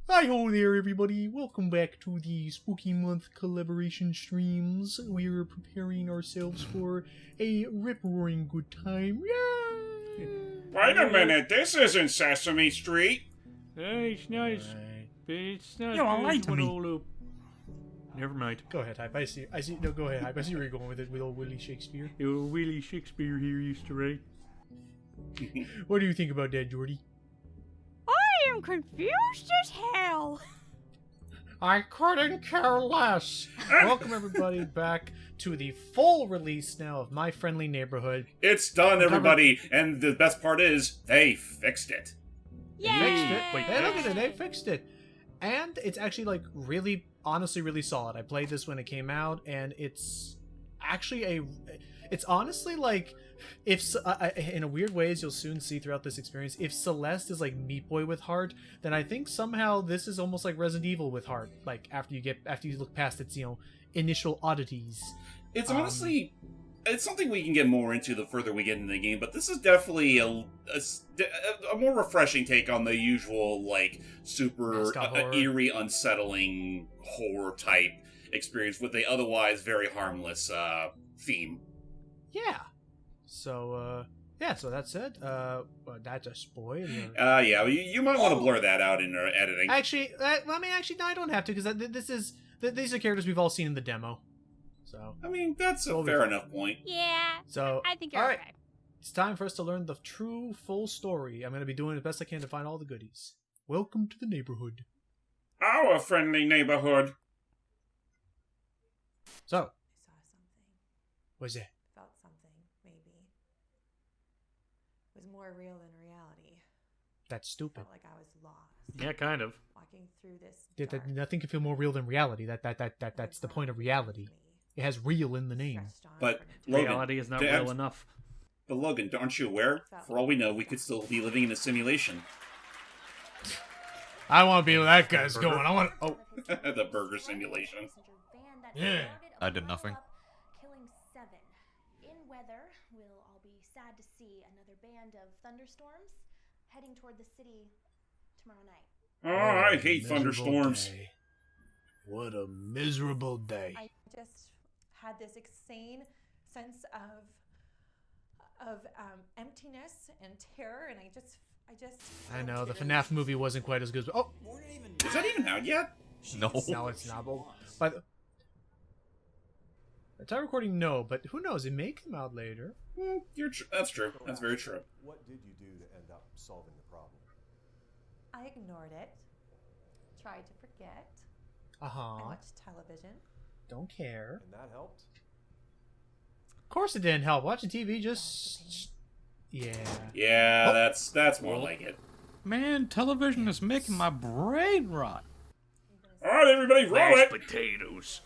Hi-ho there, everybody. Welcome back to the Spooky Month collaboration streams. We're preparing ourselves for a rip-roaring good time. Yay! Wait a minute, this isn't Sesame Street. It's nice, Right. but it's not. You all good lied to when me. all up. Never mind. Go ahead, Hype. I see. No, go ahead, Hype. I see where you're going with it, with old Willie Shakespeare. Old Willie Shakespeare here used to write. What do you think about that, Jordy? I am confused as hell. I couldn't care less. Welcome, everybody, back to the full release now of My Friendly Neighborhood. It's done, everybody, and the best part is, they fixed it. They fixed it. Wait, hey, look at it. They fixed it. And it's actually, like, really, honestly, really solid. I played this when it came out, and it's actually it's honestly, like, if, in a weird ways, you'll soon see throughout this experience, if Celeste is, like, Meat Boy with heart, then I think somehow this is almost like Resident Evil with heart. Like, after you look past its, initial oddities. It's honestly, it's something we can get more into the further we get into the game, but this is definitely a more refreshing take on the usual, like, super eerie, unsettling horror-type experience with the otherwise very harmless theme. Yeah. So, so that's it. That's a spoil. Yeah, you might want to blur that out in our editing. Actually, no, I don't have to, because these are characters we've all seen in the demo. So, I mean, that's a fair enough point. Yeah. So, I think you're all right. okay. It's time for us to learn the true, full story. I'm going to be doing the best I can to find all the goodies. Welcome to the neighborhood. Our friendly neighborhood. So, I saw something. what's that? Felt something, maybe. It was more real than reality. That's stupid. Felt like I was lost. Yeah, kind of. Walking through this That dark, nothing can feel more real than reality. That's the point of reality. It has real in the name. stressed on But from an Logan, Reality is not to real add- enough. But Logan, aren't you aware? For all we know, we could still be living in a simulation. I want to be where that guy's going. I want to... Oh, The burger simulation. yeah. I did nothing. Killing 7. In weather, we'll all be sad to see another band of thunderstorms heading toward the city tomorrow night. Oh, I hate Miserable thunderstorms. day. What a miserable day. I just had this insane sense of emptiness and terror, and I just I know, the FNAF movie wasn't quite as good. Oh, Is that even out yet? No. no, it's not. But at time recording, no. But who knows? It may come out later. That's true. That's very true. What did you do to end up solving the problem? I ignored it, tried to forget. I Uh-huh. watched television. Don't care. And that helped? Of course it didn't help. Watching TV just... Yeah. Yeah, Oh. that's more like it. Man, television is making my brain rot. All right, everybody, roll Mashed it. potatoes.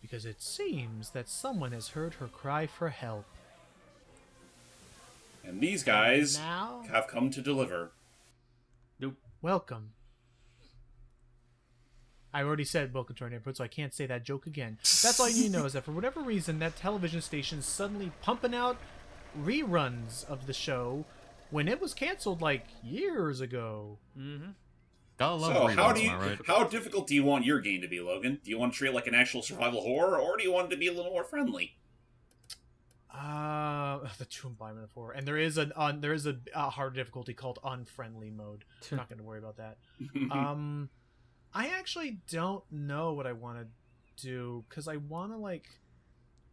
Because it seems that someone has heard her cry for help. And these guys Now, have come to deliver. Nope. welcome. I already said welcome to our neighborhood, so I can't say that joke again. That's all you need to know is that for whatever reason, that television station is suddenly pumping out reruns of the show when it was canceled like years ago. Mm-hmm. Gotta love So, reruns, am I right? how difficult do you want your game to be, Logan? Do you want to treat it like an actual survival horror, or do you want it to be a little more friendly? The two embodiment of horror, and there is a hard difficulty called unfriendly mode. I'm not going to worry about that. I actually don't know what I want to do because I want to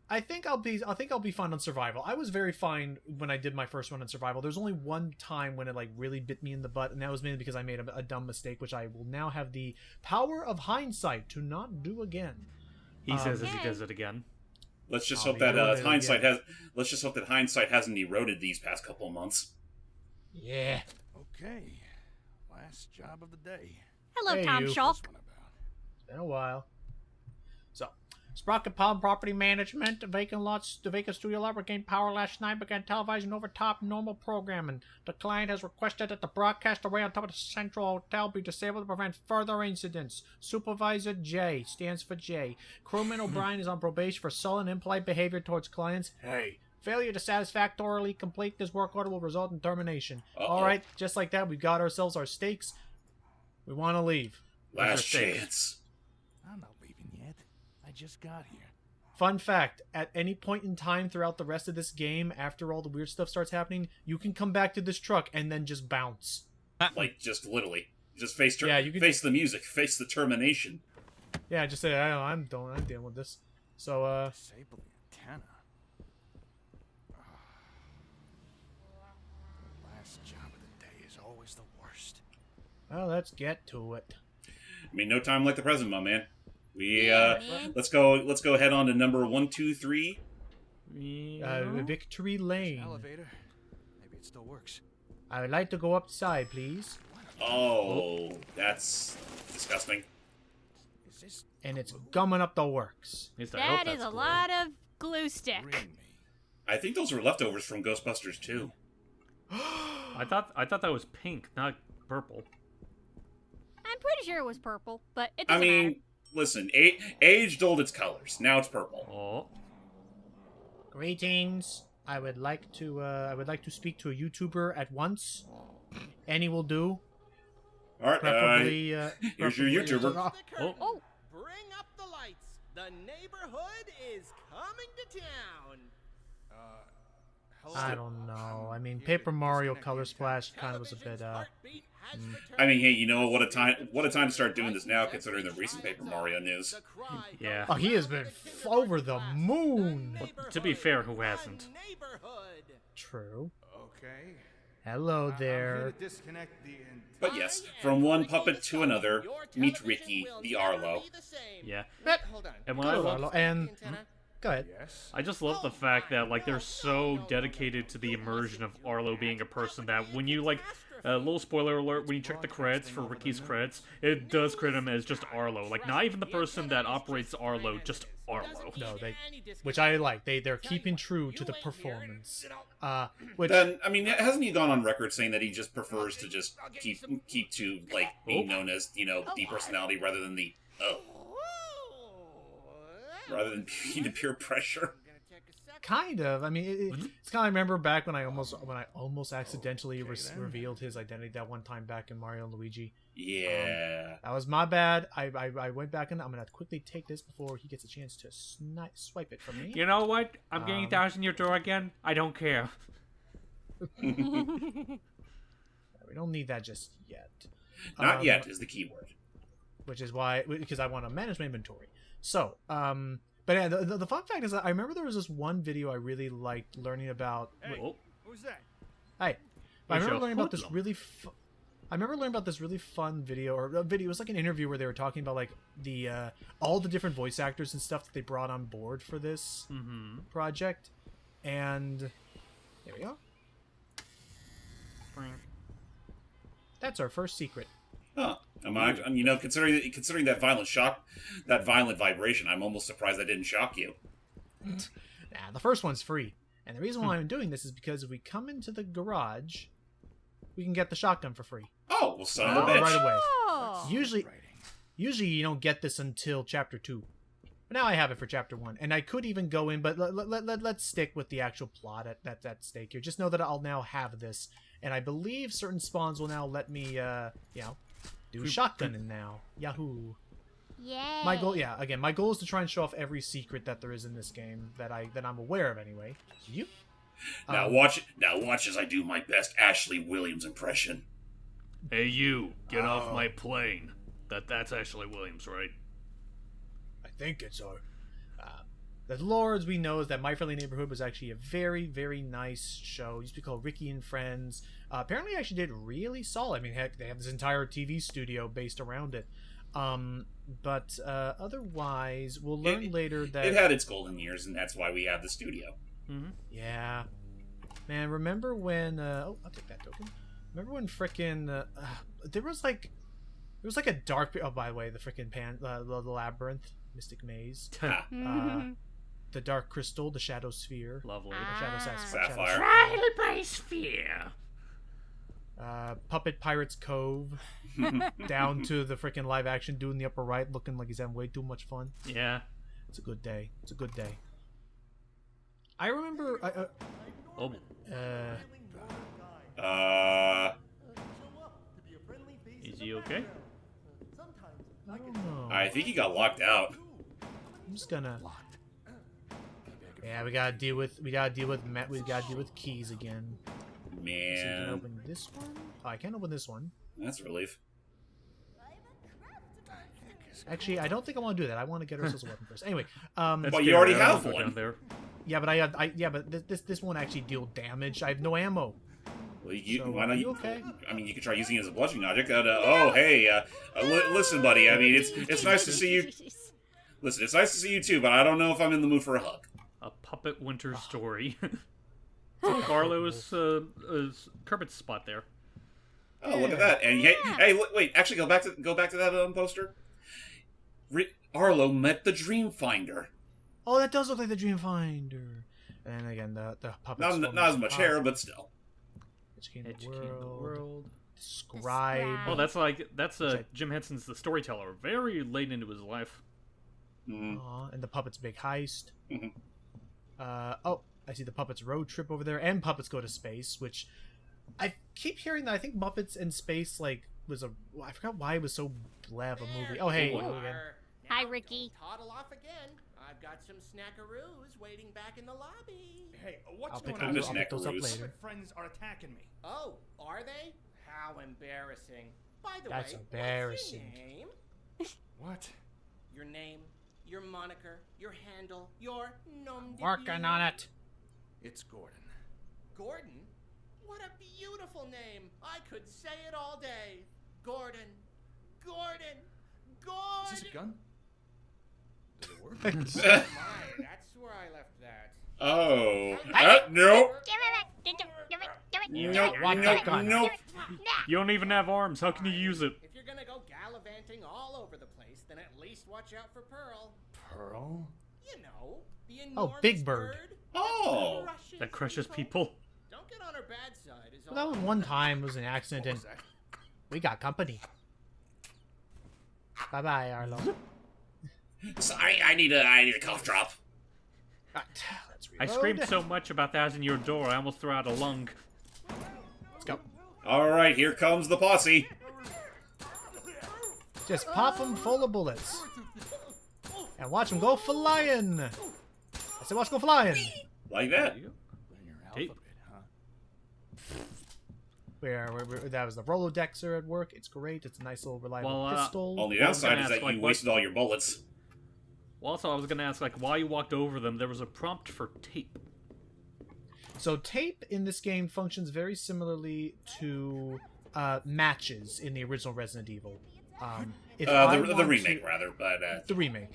I think I'll be fine on survival. I was very fine when I did my first run on survival. There's only one time when it really bit me in the butt, and that was mainly because I made a dumb mistake, which I will now have the power of hindsight to not do again. He says as he does it again. Let's just I'll hope be that doing it hindsight again. has. Let's just hope that hindsight hasn't eroded these past couple of months. Yeah. Okay, last job of the day. Hello, Hey, Tom you. Schulk. This one about. It's been a while. So, Sprocket Palm Property Management, the vacant studio lot regained power last night, began televising over top normal programming. The client has requested that the broadcast array on top of the central hotel be disabled to prevent further incidents. Supervisor J stands for J. Crewman O'Brien is on probation for sullen, impolite behavior towards clients. Hey. Failure to satisfactorily complete this work order will result in termination. Uh-oh. All right, just like that, we've got ourselves our stakes. We want to leave. Last chance. I'm not leaving yet. I just got here. Fun fact, at any point in time throughout the rest of this game, after all the weird stuff starts happening, you can come back to this truck and then just bounce. Like, just literally. Just face you can... face the music, face the termination. Yeah, just say, I'm dealing with this. So, Disable the antenna. The last job of the day is always the worst. Well, let's get to it. I mean, no time like the present, my man. We let's go head on to number 1, 2, 3. Victory Lane. Elevator. Maybe it still works. I would like to go upside, please. Oh, that's disgusting. Is this And it's gumming up the works. That is a lot of glue stick. I think those were leftovers from Ghostbusters 2. I thought that was pink, not purple. I'm pretty sure it was purple, but it doesn't matter. Listen, age dulled its colors. Now it's purple. Oh. Greetings. I would like to speak to a YouTuber at once. Any will do. All right, preferably. Here's your YouTuber. Oh. Bring up the lights. The neighborhood is coming to town. I don't know. I mean, Paper Mario Color Splash kind of was a bit. I mean, hey, you know what a time to start doing this now, considering the recent Paper Mario news. Yeah. Oh, he has been over the moon. Well, to be fair, who hasn't? True. okay? Hello there. But yes, from one puppet to another, meet Ricky, the Arlo. Yeah. Hold on. And when I love, Go ahead. Yes. I just love the fact that like they're so dedicated to the immersion of Arlo being a person that when you like, little spoiler alert, when you check the credits for Ricky's credits, it does credit him as just Arlo. Like not even the person that operates Arlo, just Arlo. No, which I like. They're keeping true to the performance. Which Then I mean, hasn't he gone on record saying that he just prefers to just keep to like being known as the personality rather than the rather than being the pure pressure. kind of. I mean, it's kind of. I remember back when I almost accidentally revealed his identity that one time back in Mario and Luigi. Yeah, that was my bad. I went back and I'm gonna quickly take this before he gets a chance to swipe it from me. You know what? I'm getting down in your door again. I don't care. We don't need that just yet. Not yet is the key word. Which is why, because I want to manage my inventory. So, but yeah, the fun fact is that I remember there was this one video I really liked learning about. Hey, who's that? Hey, I remember learning about this really. I remember learning about this really fun video, or a video. It was like an interview where they were talking about like the all the different voice actors and stuff that they brought on board for this project, and there we go. That's our first secret. Huh. Considering that violent vibration, I'm almost surprised that didn't shock you. Nah, the first one's free, and the reason why I'm doing this is because if we come into the garage, we can get the shotgun for free. Oh, well, son of a bitch! Right away. Oh. Usually you don't get this until chapter 2, but now I have it for chapter 1, and I could even go in, but let's stick with the actual plot that's at stake here. Just know that I'll now have this, and I believe certain spawns will now let me, do shotgunning now. Yahoo! Yay. My goal is to try and show off every secret that there is in this game that I'm aware of anyway. You? Now watch as I do my best Ashley Williams impression. Hey, you! Get off my plane. That's Ashley Williams, right? I think it's our. The lore, as we know, is that My Friendly Neighborhood was actually a very, very nice show. It used to be called Ricky and Friends. Apparently, it actually did really solid. I mean, heck, they have this entire TV studio based around it. But otherwise, we'll learn later that it had its golden years, and that's why we have the studio. Mm-hmm. Yeah, man. Remember when? I'll take that token. Remember when frickin' there was like a dark. Oh, by the way, the frickin' the labyrinth, Mystic Maze. The Dark Crystal, the Shadow Sphere. Lovely. Shadow Sapphire. Trial by sphere. Puppet Pirates Cove. Down to the freaking live action dude in the upper right looking like he's having way too much fun. Yeah. It's a good day. It's a good day. I remember... Is he okay? I don't know. I think he got locked out. I'm just gonna. Yeah, we gotta deal with keys again. So you can Man, open this one. Oh, I can't open this one. that's a relief. Actually, I don't think I want to do that. I want to get ourselves a weapon first. Anyway, That's But you fair, already I don't have go one. down there. yeah, but this won't actually deal damage. I have no ammo. Well, So, why not? are you okay? I mean, you could try using it as a bludgeoning object. Oh, hey, listen, buddy. I mean, it's nice to see you. Listen, it's nice to see you too, but I don't know if I'm in the mood for a hug. A puppet winter story. Arlo is Kermit's spot there. Oh, look at that! And hey, wait. Actually, go back to that poster. Arlo met the Dreamfinder. Oh, that does look like the Dreamfinder. And again, the puppets. Not as much hair, but still. Educate the world. Scribe. Describe. Oh, that's Jim Henson's The Storyteller. Very late into his life. Mm-hmm. And the puppets' big heist. Mhm. Oh, I see the puppets road trip over there, and puppets go to space, which I keep hearing that. I think Muppets in Space was I forgot why it was so bleh of a movie. Oh, hey, Logan. Hi, Ricky. Toddle off again. I've got some snackaroos waiting back in the lobby. Hey, what's I'll pick going on? those I'll pick those up Snackaroos. later. My friends are attacking me. Oh, are they? How embarrassing. By the That's way, embarrassing. what's your name? What? Your name, your moniker, your handle, your nom de Working plume. on it. It's Gordon. Gordon? What a beautiful name. I could say it all day. Gordon. Gordon. Gordon. Is this a gun? Does it work? Oh my, that's where I left that. Oh, nope. Give it back. Nope. You don't even have arms. How can you use it? If you're gonna go gallivanting all over the place, then at least watch out for Pearl. Pearl? You know, the Oh, enormous Big Bird. Oh. That crushes people. Don't get on her bad side. Is Well, that was one time. It was an accident, What and was that? we got company. Bye bye, Arlo. Sorry, I need a cough drop. Right, let's I reload. screamed so much about that in your door, I almost threw out a lung. Let's go. All right, here comes the posse. Just pop them full of bullets. And watch them go flying. I said watch them go flying. Like that. Learn your Tape. alphabet, huh? That was the Rolodexer at work. It's great. It's a nice little reliable Well, pistol. Only Well, I was downside gonna is ask, that like, you what- wasted all your bullets. Well, also, I was gonna ask, like, why you walked over them. There was a prompt for tape. So tape in this game functions very similarly to matches in the original Resident Evil. If I The want remake, to- rather, but The remake.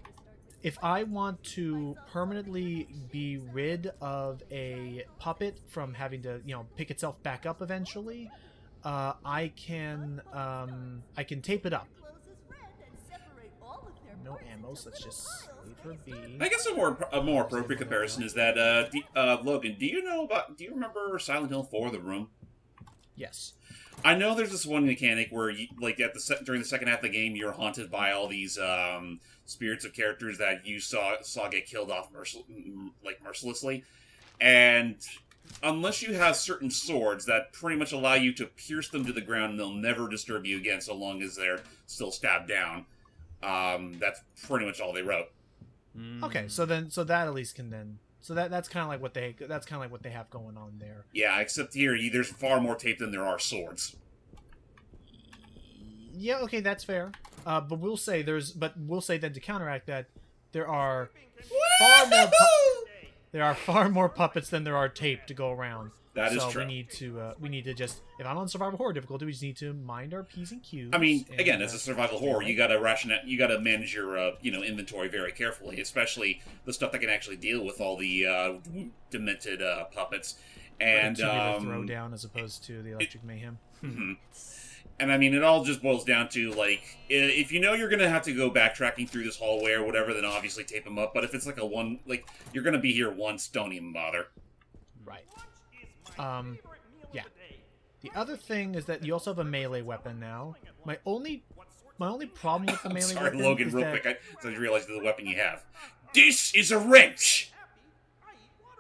If I want to permanently be rid of a puppet from having to, pick itself back up eventually, I can tape it up. No ammo, so let's just leave her be. I guess a more appropriate comparison is that Logan, do you remember Silent Hill 4: The Room? Yes. I know there's this one mechanic where you, like during the second half of the game, you're haunted by all these spirits of characters that you saw get killed off mercilessly, and unless you have certain swords that pretty much allow you to pierce them to the ground, and they'll never disturb you again so long as they're still stabbed down. That's pretty much all they wrote. Okay, so that at least can then. So that's kind of like what they have going on there. Yeah, except here, there's far more tape than there are swords. Yeah, okay, that's fair. But we'll say then to counteract that, there are far more puppets than there are tape to go around. That is so true. we need to just, if I'm on survival horror difficulty, we just need to mind our P's and Q's. I mean, and, again, as a survival horror, you gotta manage your inventory very carefully, especially the stuff that can actually deal with all the demented puppets. And throw down as opposed to the electric mayhem. Mhm. And I mean, it all just boils down to, like, if you know you're gonna have to go backtracking through this hallway or whatever, then obviously tape them up. But if it's like you're gonna be here once, don't even bother. Right. Yeah. The other thing is that you also have a melee weapon now. My only problem with the I'm melee sorry, weapon Logan, is real that quick. I just realized the weapon you have. This is a wrench!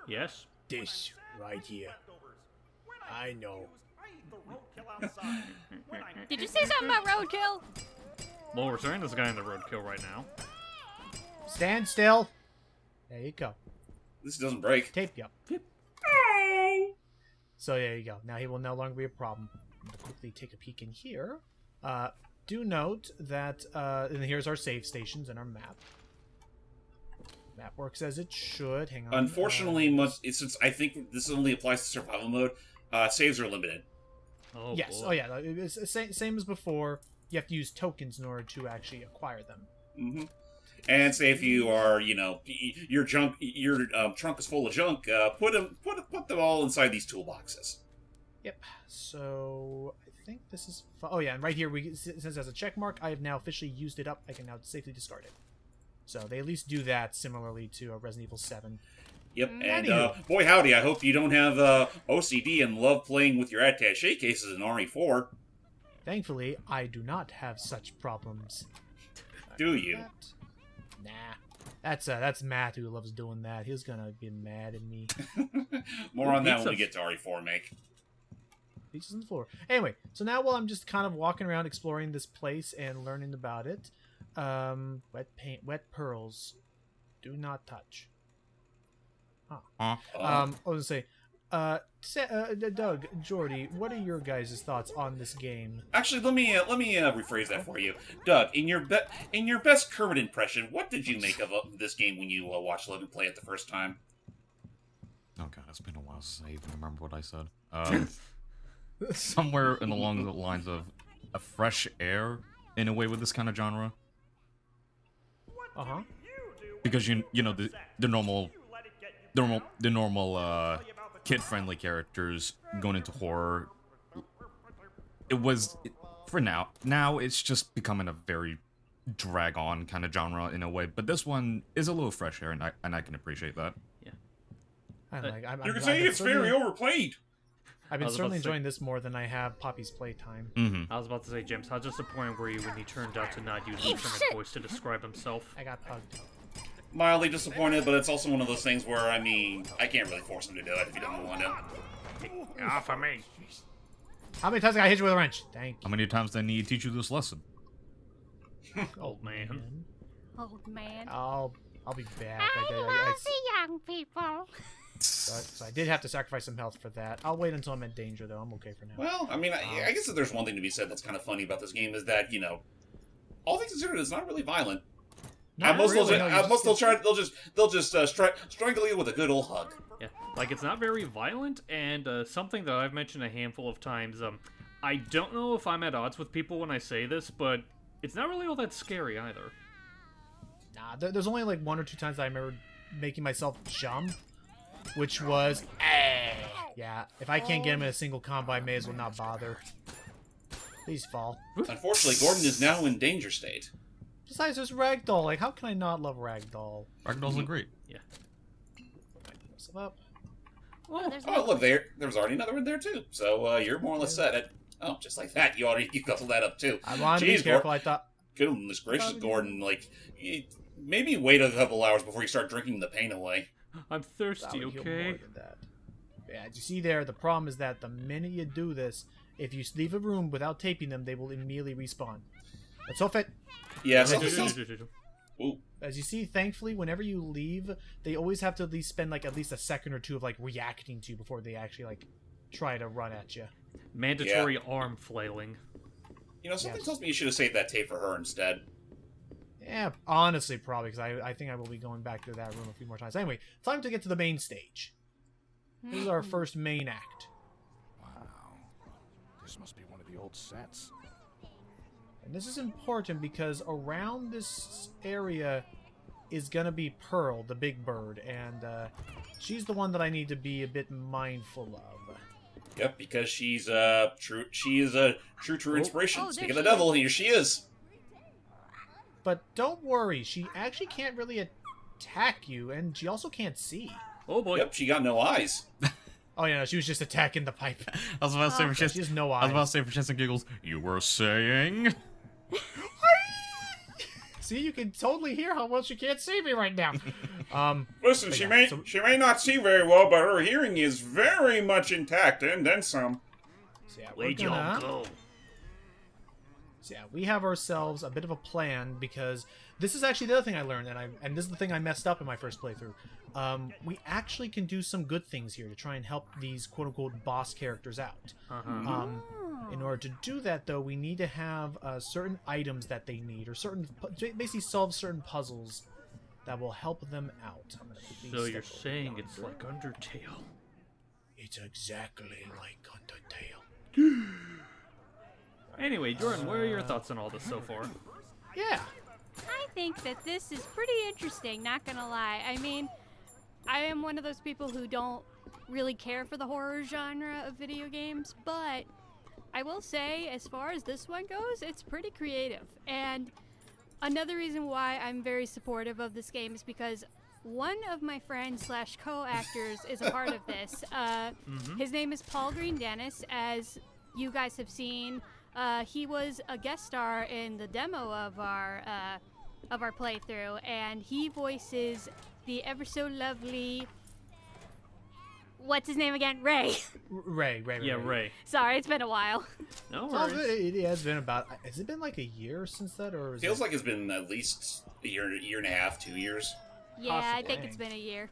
Yes? this right here. I know. Did you say something about roadkill? Well, we're turning this guy in the roadkill right now. Stand still. There you go. This doesn't break. Tape you up. So there you go. Now he will no longer be a problem. I'm going to quickly take a peek in here. Do note that, and here's our save stations and our map. Map works as it should. Hang on. Unfortunately, since I think this only applies to survival mode, saves are limited. Oh, yes. boy. Oh, yeah. It's the same as before. You have to use tokens in order to actually acquire them. Mm-hmm. And say if you are, your trunk is full of junk, put them all inside these toolboxes. Yep. So I think this is. Oh yeah, and right here since it has a check mark, I have now officially used it up. I can now safely discard it. So they at least do that similarly to Resident Evil 7. Yep, and boy howdy, I hope you don't have OCD and love playing with your attaché cases in RE4. Thankfully, I do not have such problems. Do you? Nah. That's Matt who loves doing that. He's gonna be mad at me. More on that when we get to RE4, Make. Pieces on the floor. Anyway, so now while I'm just kind of walking around exploring this place and learning about it, wet paint, wet pearls, do not touch. I was gonna say, Doug, Jordy, what are your guys' thoughts on this game? Actually, let me rephrase that for you, Doug. In your best Kermit impression, what did you make of this game when you watched Logan play it the first time? Oh god, it's been a while since I even remember what I said. Somewhere along the lines of a fresh air in a way with this kind of genre. Because you know the normal kid-friendly characters going into horror. For now. Now it's just becoming a very drag-on kind of genre in a way. But this one is a little fresh air, and I can appreciate that. Yeah. You can say it's very overplayed. I've been certainly enjoying this more than I have Poppy's playtime. Mm-hmm. I was about to say, James, how disappointed were you when he turned out to not use the Kermit voice to describe himself? I got pugged. Mildly disappointed, but it's also one of those things where, I can't really force him to do it if he doesn't want to. Get off of me. How many times did I hit you with a wrench? Thank you. How many times did I need to teach you this lesson? Old man. Old man. I'll be back. I love the young people. So I did have to sacrifice some health for that. I'll wait until I'm in danger, though. I'm okay for now. Well, I guess if there's one thing to be said that's kind of funny about this game is that, all things considered, it's not really violent. At most, they'll just strangle you with a good old hug. Yeah, like it's not very violent, and something that I've mentioned a handful of times. I don't know if I'm at odds with people when I say this, but it's not really all that scary either. Nah, there's only like one or two times that I remember making myself jump, which was, yeah. If I can't get him in a single combo, I may as well not bother. Please fall. Unfortunately, Gordon is now in danger state. Besides, there's Ragdoll. Like, how can I not love Ragdoll? Ragdolls are great. Yeah. What's up? Oh, look, there was already another one there, too. So, you're more or less set it. Oh, just like that. You guzzled that up, too. I wanted to be careful, I thought... Goodness gracious, Gordon. Like, maybe wait a couple hours before you start drinking the pain away. I'm thirsty, okay? Yeah, you see there, the problem is that the minute you do this, if you leave a room without taping them, they will immediately respawn. Let's hope it... Yeah, as you see, thankfully, whenever you leave, they always have to at least spend like at least a second or two of like reacting to you before they actually like try to run at you. Mandatory arm flailing. Something tells me you should have saved that tape for her instead. Yeah, honestly, probably, because I think I will be going back to that room a few more times. Anyway, time to get to the main stage. This is our first main act. Wow. This must be one of the old sets. And this is important because around this area is going to be Pearl, the big bird, and she's the one that I need to be a bit mindful of. Yep, because she's true. She is a true inspiration. Speaking of the devil, here she is. But don't worry, she actually can't really attack you, and she also can't see. Oh boy. Yep, she got no eyes. Oh yeah, no, she was just attacking the pipe. I was about to say for she has no eyes. I was about to say for shits and giggles. You were saying? See, you can totally hear how well she can't see me right now. Listen, she may not see very well, but her hearing is very much intact, and then some. So yeah, Where'd y'all go? So yeah, we have ourselves a bit of a plan, because this is actually the other thing I learned, and this is the thing I messed up in my first playthrough. We actually can do some good things here to try and help these quote-unquote boss characters out. In order to do that, though, we need to have certain items that they need, or basically solve certain puzzles that will help them out. So you're saying it's like Undertale? It's exactly like Undertale. Anyway, Jordan, what are your thoughts on all this so far? Yeah. I think that this is pretty interesting, not gonna lie. I mean, I am one of those people who don't really care for the horror genre of video games, but I will say, as far as this one goes, it's pretty creative. And another reason why I'm very supportive of this game is because one of my friends / co-actors is a part of this. His name is Paul Green Dennis, as you guys have seen. He was a guest star in the demo of our playthrough, and he voices the ever so lovely, what's his name again? Ray. Ray. Yeah, Ray. Sorry, it's been a while. No Well, worries. it has been about. Has it been like a year since that, or Feels like it's been at least a year and a half, 2 years. Yeah, Possibly. I think it's been a year.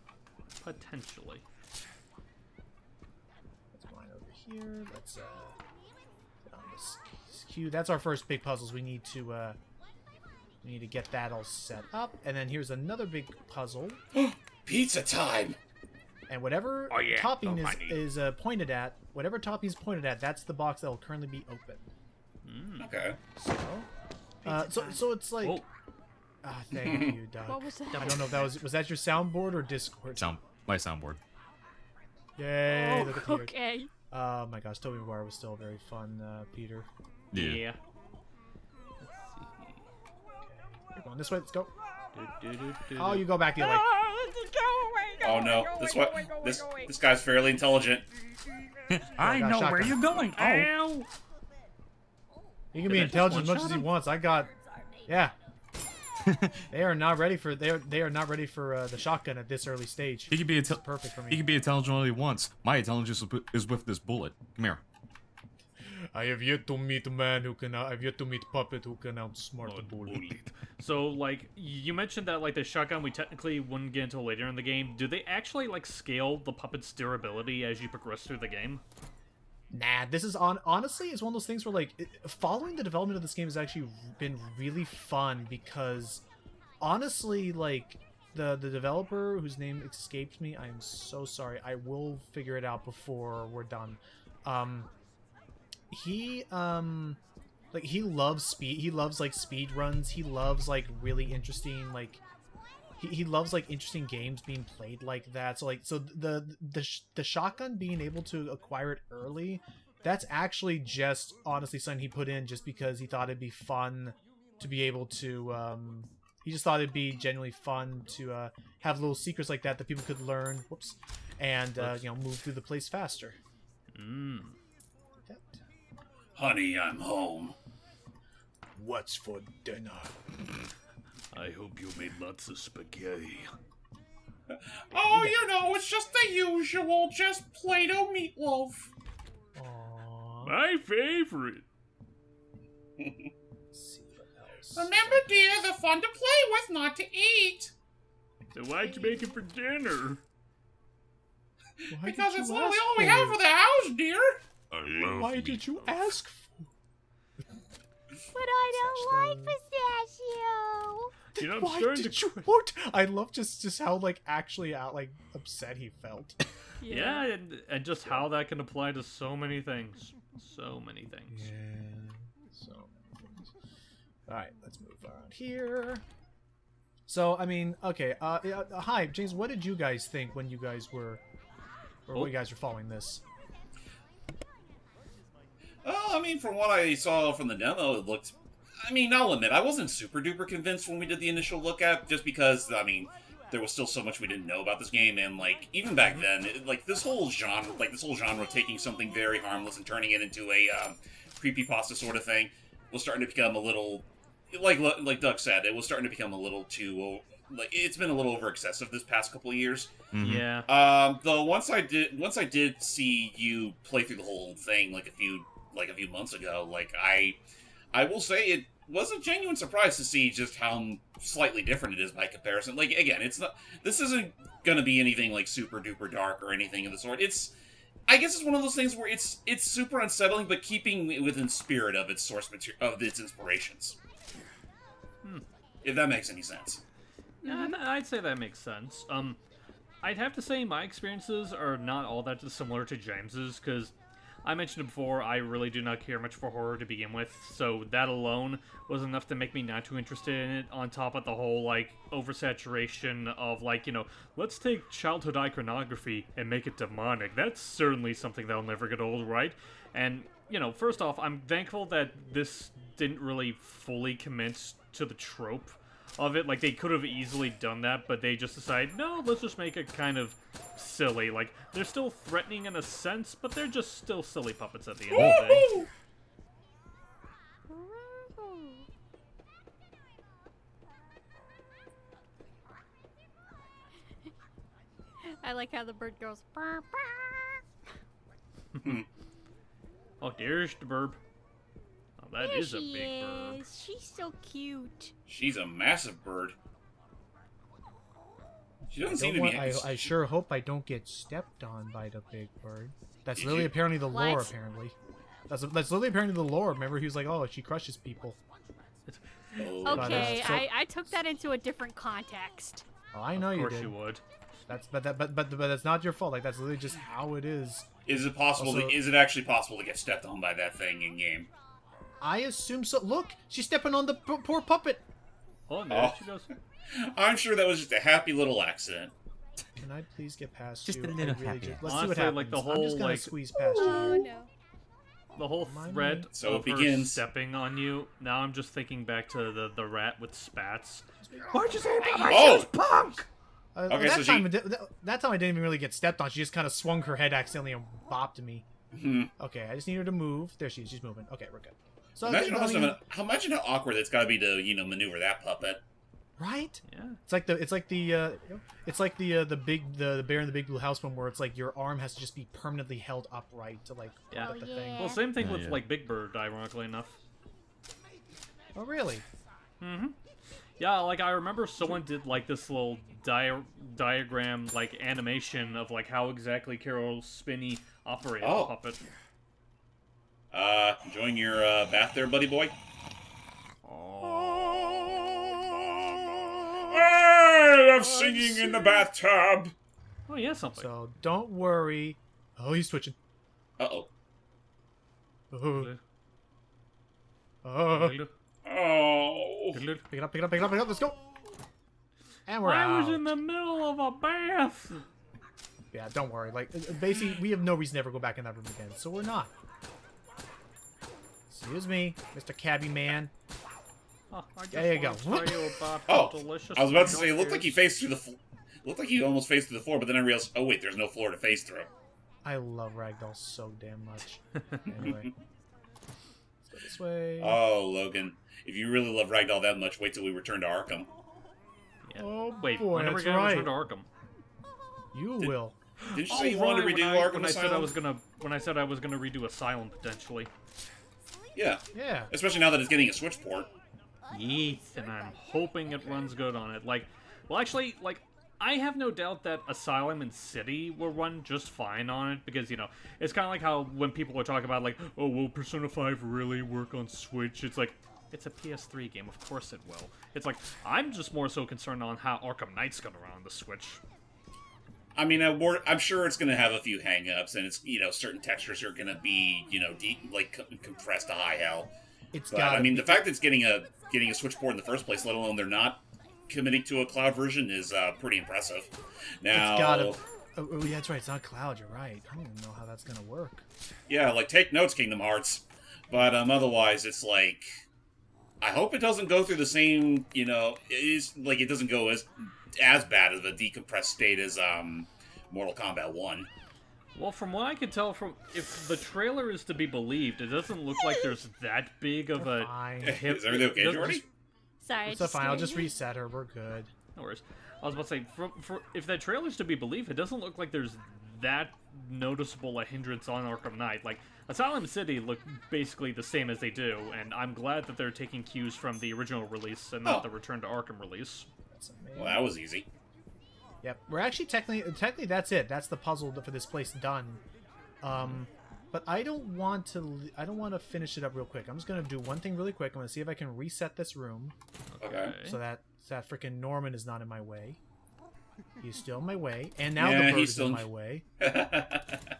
Potentially. Let's mine over here. Let's get on this queue. That's our first big puzzles. We need to get that all set up, and then here's another big puzzle. Pizza time! And whatever yeah. topping Oh, is pointed at, whatever topping is pointed at, that's the box that will currently be open. Okay. So it's like. Oh. Thank you, Doug. What was that? I don't know if was that your soundboard or Discord? My soundboard. Yay! Look at Peter. Okay. Oh my gosh, Tobey Maguire was still very fun, Peter. Yeah. We're going this way. Let's go. Do. Oh, you go back the other way. Oh no, this guy's fairly intelligent. I know where you're going. Oh, Ow! He can be intelligent as much as he wants. Yeah. They are not ready for the shotgun at this early stage. he can be Perfect for me. He can be intelligent all he wants. My intelligence is with this bullet. Come here. I have yet to meet a man who can. I've yet to meet Puppet who can outsmart a bullet. So, like, you mentioned that, like, the shotgun we technically wouldn't get until later in the game. Do they actually, like, scale the puppet's durability as you progress through the game? Nah, this is honestly, it's one of those things where, like, following the development of this game has actually been really fun, because honestly, like, the developer whose name escaped me, I am so sorry. I will figure it out before we're done. He loves speed. He loves, like, speed runs. He loves, like, really interesting, like, he loves, like, interesting games being played like that. So, like, the shotgun, being able to acquire it early, that's actually just honestly something he put in just because he thought it'd be fun to be able to he just thought it'd be genuinely fun to have little secrets like that people could learn, and move through the place faster. Honey, I'm home. What's for dinner? I hope you made lots of spaghetti. Oh, you know, it's just the usual, just Play-Doh meatloaf. Aww. My favorite. Let's see what else. Remember, dear, they're fun to play with, not to eat. So why'd you make it for dinner? Because it's literally all we have for the house, dear. I love Why did you ask for? But I don't like pistachio. You know, I'm Why starting did to... you want? I love just how, like, actually out, like, upset he felt. Yeah, and just how that can apply to so many things. So many things. Yeah, so many things. Alright, let's move around here. So, I mean, okay, hi, James, what did you guys think when you guys were, when you guys were following this? I mean, from what I saw from the demo, it looked... I mean, I'll admit, I wasn't super duper convinced when we did the initial look at, just because, I mean, there was still so much we didn't know about this game, and, like, even back then, this whole genre taking something very harmless and turning it into a, creepypasta sort of thing was starting to become a little... Like Doug said, it was starting to become a little too... it's been a little over excessive this past couple of years. Mm-hmm. Yeah. Though once I did see you play through the whole thing, like a few months ago, like, I will say it was a genuine surprise to see just how slightly different it is by comparison. Like, again, it's not. This isn't gonna be anything like super duper dark or anything of the sort. I guess it's one of those things where it's super unsettling, but keeping within spirit of its source material, of its inspirations. If that makes any sense. Yeah, I'd say that makes sense. I'd have to say my experiences are not all that dissimilar to James's, because I mentioned it before, I really do not care much for horror to begin with, so that alone was enough to make me not too interested in it, on top of the whole, like, oversaturation of, like, you know, let's take childhood iconography and make it demonic. That's certainly something that'll never get old, right? And, you know, first off, I'm thankful that this didn't really fully commit to the trope of it. Like, they could have easily done that, but they just decided, no, let's just make it kind of silly. Like, they're still threatening in a sense, but they're just still silly puppets at the end of the day. I like how the bird goes. Burr, burr. Oh, there's the burb. Oh, that There is a she big bird. is. She's so cute. She's a massive bird. She doesn't seem to be. I sure hope I don't get stepped on by the big bird. That's really apparently the lore. What? Apparently, that's literally apparently the lore. Remember, he was like, "Oh, she crushes people." Okay, so- I took that into a different context. Oh, I know Of you course did. you would. But that's not your fault. Like, that's literally just how it is. Is it possible? Also- Is it actually possible to get stepped on by that thing in game? I assume so. Look, she's stepping on the poor puppet. Oh, there she goes. I'm sure that was just a happy little accident. Can I please get past Just you? a I little really happy. Let's see what Honestly, happens. like, the I'm whole, just gonna like- squeeze past Oh you. no. The whole Mind thread So of it her begins. stepping on you. Now I'm just thinking back to the rat with spats. Why'd you say about my Oh! shoes, punk? Okay, that, so time, that time I didn't even really get stepped on. She just kind of swung her head accidentally and bopped me. Okay, I just need her to move. There she is. She's moving. Okay, we're good. So Imagine I mean, imagine how awkward it's got to be to maneuver that puppet. right? Yeah. It's like the bear in the big blue house one where it's like your arm has to just be permanently held upright to like Yeah. hold up the Oh, thing. yeah. Well, same thing with yeah. like Big Bird, ironically enough. Oh really? Yeah, like I remember someone did like this little diagram, like animation of like how exactly Carol Spinney operated the Oh. puppet. Enjoying your bath there, buddy boy? I love singing in the bathtub. Oh yeah, something. So don't worry. Oh, he's twitching. Uh-oh. Oh. Oh. Oh. Pick it up, pick it up, pick it up, pick it up. Let's go. And we're I out. was in the middle of a bath. Yeah, don't worry. Like, basically, we have no reason to ever go back in that room again, so we're not. Excuse me, Mr. Cabby Man. Oh, I just There you want go. to tell you about Oh, how delicious I was about to my say, it looked milk like he is. faced through the looked like he almost faced through the floor, but then I realized, oh wait, there's no floor to face through. I love Ragdoll so damn much. Anyway. Let's go this way. Oh, Logan. If you really love Ragdoll that much, wait till we return to Arkham. Yeah. Oh, Wait, boy, when are we that's gonna right. return to Arkham? You will. Didn't you say you wanted to right, redo when Arkham when I said I Asylum? was gonna when I said I was gonna redo Asylum potentially. Yeah, Yeah. especially now that it's getting a Switch port. Yeet, and I'm hoping it runs good on it. Like, well, actually, like, I have no doubt that Asylum and City will run just fine on it, because, you know, it's kind of like how when people are talking about, like, oh, will Persona 5 really work on Switch? It's like, it's a PS3 game, of course it will. It's like, I'm just more so concerned on how Arkham Knight's gonna run on the Switch. I mean, I'm sure it's going to have a few hang-ups, and it's, certain textures are going to be, compressed to high hell. It's But, got. I mean, the fact that it's getting a Switch port in the first place, let alone they're not committing to a cloud version, is pretty impressive. Now, It's got. Oh, yeah, that's right. It's not cloud. You're right. I don't even know how that's gonna work. yeah, like, take notes, Kingdom Hearts. But otherwise, it's like, I hope it doesn't go through the same, it doesn't go as bad of a decompressed state as Mortal Kombat 1. Well, from what I can tell, if the trailer is to be believed, it doesn't look like there's that big of a Fine. hip. Is everything okay, it doesn't- Jordy? Sorry. It's fine. I'll just reset her. We're good. No worries. I was about to say, if that trailer's to be believed, it doesn't look like there's that noticeable a hindrance on Arkham Knight. Like, Asylum City look basically the same as they do, and I'm glad that they're taking cues from the original release and not the Return to Arkham release. Well, that was easy. Yep, we're actually technically that's it. That's the puzzle for this place done. But I don't want to finish it up real quick. I'm just gonna do one thing really quick. I'm gonna see if I can reset this room. Okay. So that freaking Norman is not in my way. He's still in my way, and now Yeah, the bird he's is still in my way.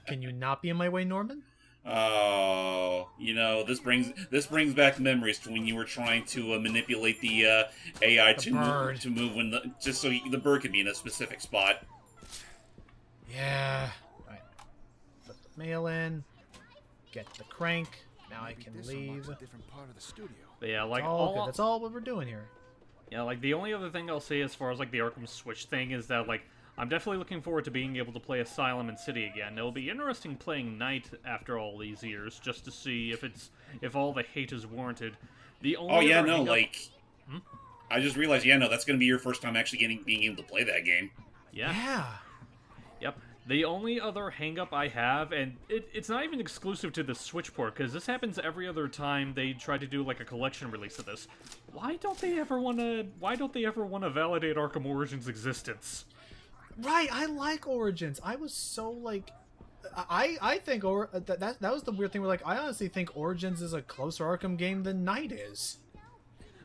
Can you not be in my way, Norman? Oh, this brings back memories to when you were trying to manipulate the AI to move just so the bird could be in a specific spot. Yeah. Right. Put the mail in. Get the crank. Now I can leave. But yeah, like good. That's all what we're doing here. Yeah, like the only other thing I'll say as far as like the Arkham Switch thing is that like I'm definitely looking forward to being able to play Asylum and City again. It'll be interesting playing Night after all these years, just to see if all the hate is warranted. The only I just realized, that's going to be your first time actually being able to play that game. Yeah. Yep. The only other hang-up I have, and it's not even exclusive to the Switch port, because this happens every other time they try to do like a collection release of this. Why don't they ever want to validate Arkham Origins' existence? Right, I like Origins. I was so like, I think that was the weird thing. Where like, I honestly think Origins is a closer Arkham game than Knight is.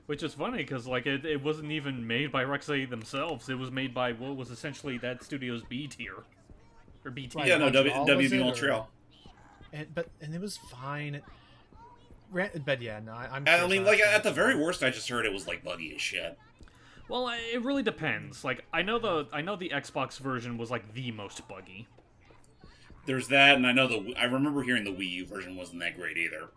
Which is funny because like it wasn't even made by Rocksteady themselves. It was made by what was essentially that studio's B tier or B tier. Right, yeah, no, WB Montreal. And it was fine. But yeah, no, I mean, like at the very worst, I just heard it was like buggy as shit. Well, it really depends. Like, I know the Xbox version was like the most buggy. There's that, and I remember hearing the Wii U version wasn't that great either.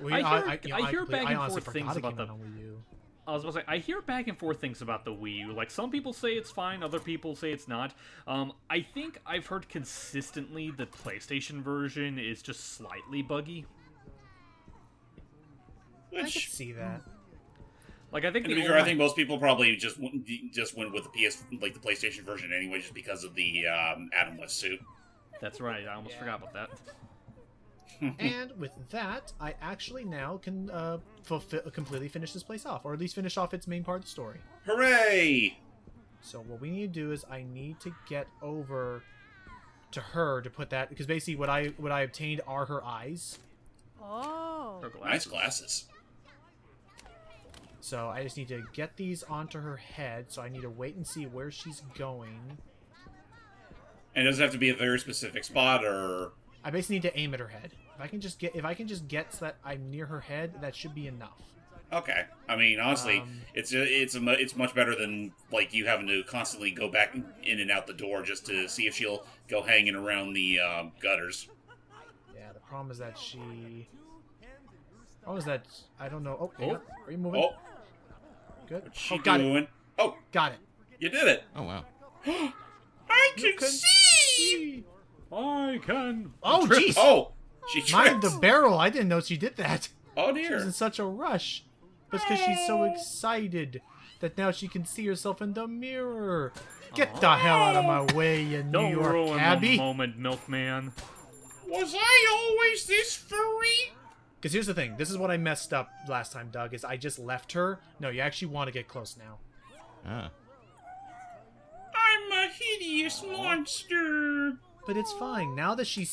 I hear back and forth things about the Wii U. I was about to say, I hear back and forth things about the Wii U. Like, some people say it's fine, other people say it's not. I think I've heard consistently the PlayStation version is just slightly buggy. I could see that. Like, I think I think most people probably just went with the the PlayStation version anyway, just because of the Adam West suit. That's right. I almost forgot about that. And with that, I actually now can completely finish this place off, or at least finish off its main part of the story. Hooray! So what we need to do is I need to get over to her to put that, because basically what I obtained are her eyes. Oh. Nice glasses. So I just need to get these onto her head, so I need to wait and see where she's going. And it doesn't have to be a very specific spot, or... I basically need to aim at her head. If I can just get so that I'm near her head, that should be enough. Okay. I mean, honestly, it's much better than like you having to constantly go back in and out the door just to see if she'll go hanging around the gutters. Yeah, the problem is that she... Oh, is that... I don't know. Oh, are you moving? Oh. Good. What's she got doing? it. Oh. Got it. You did it. Oh, wow. I can see! I can... Oh, jeez! Oh! She tripped. Mind the barrel. I didn't know she did that. Oh, dear. She was in such a rush. But it's because she's so excited that now she can see herself in the mirror. Get the hell out of my way, you New York ruin cabbie. the moment, milkman. Was I always this furry? Because here's the thing. This is what I messed up last time, Doug, is I just left her. No, you actually want to get close now. Ah. I'm a hideous monster. But it's fine. Now that she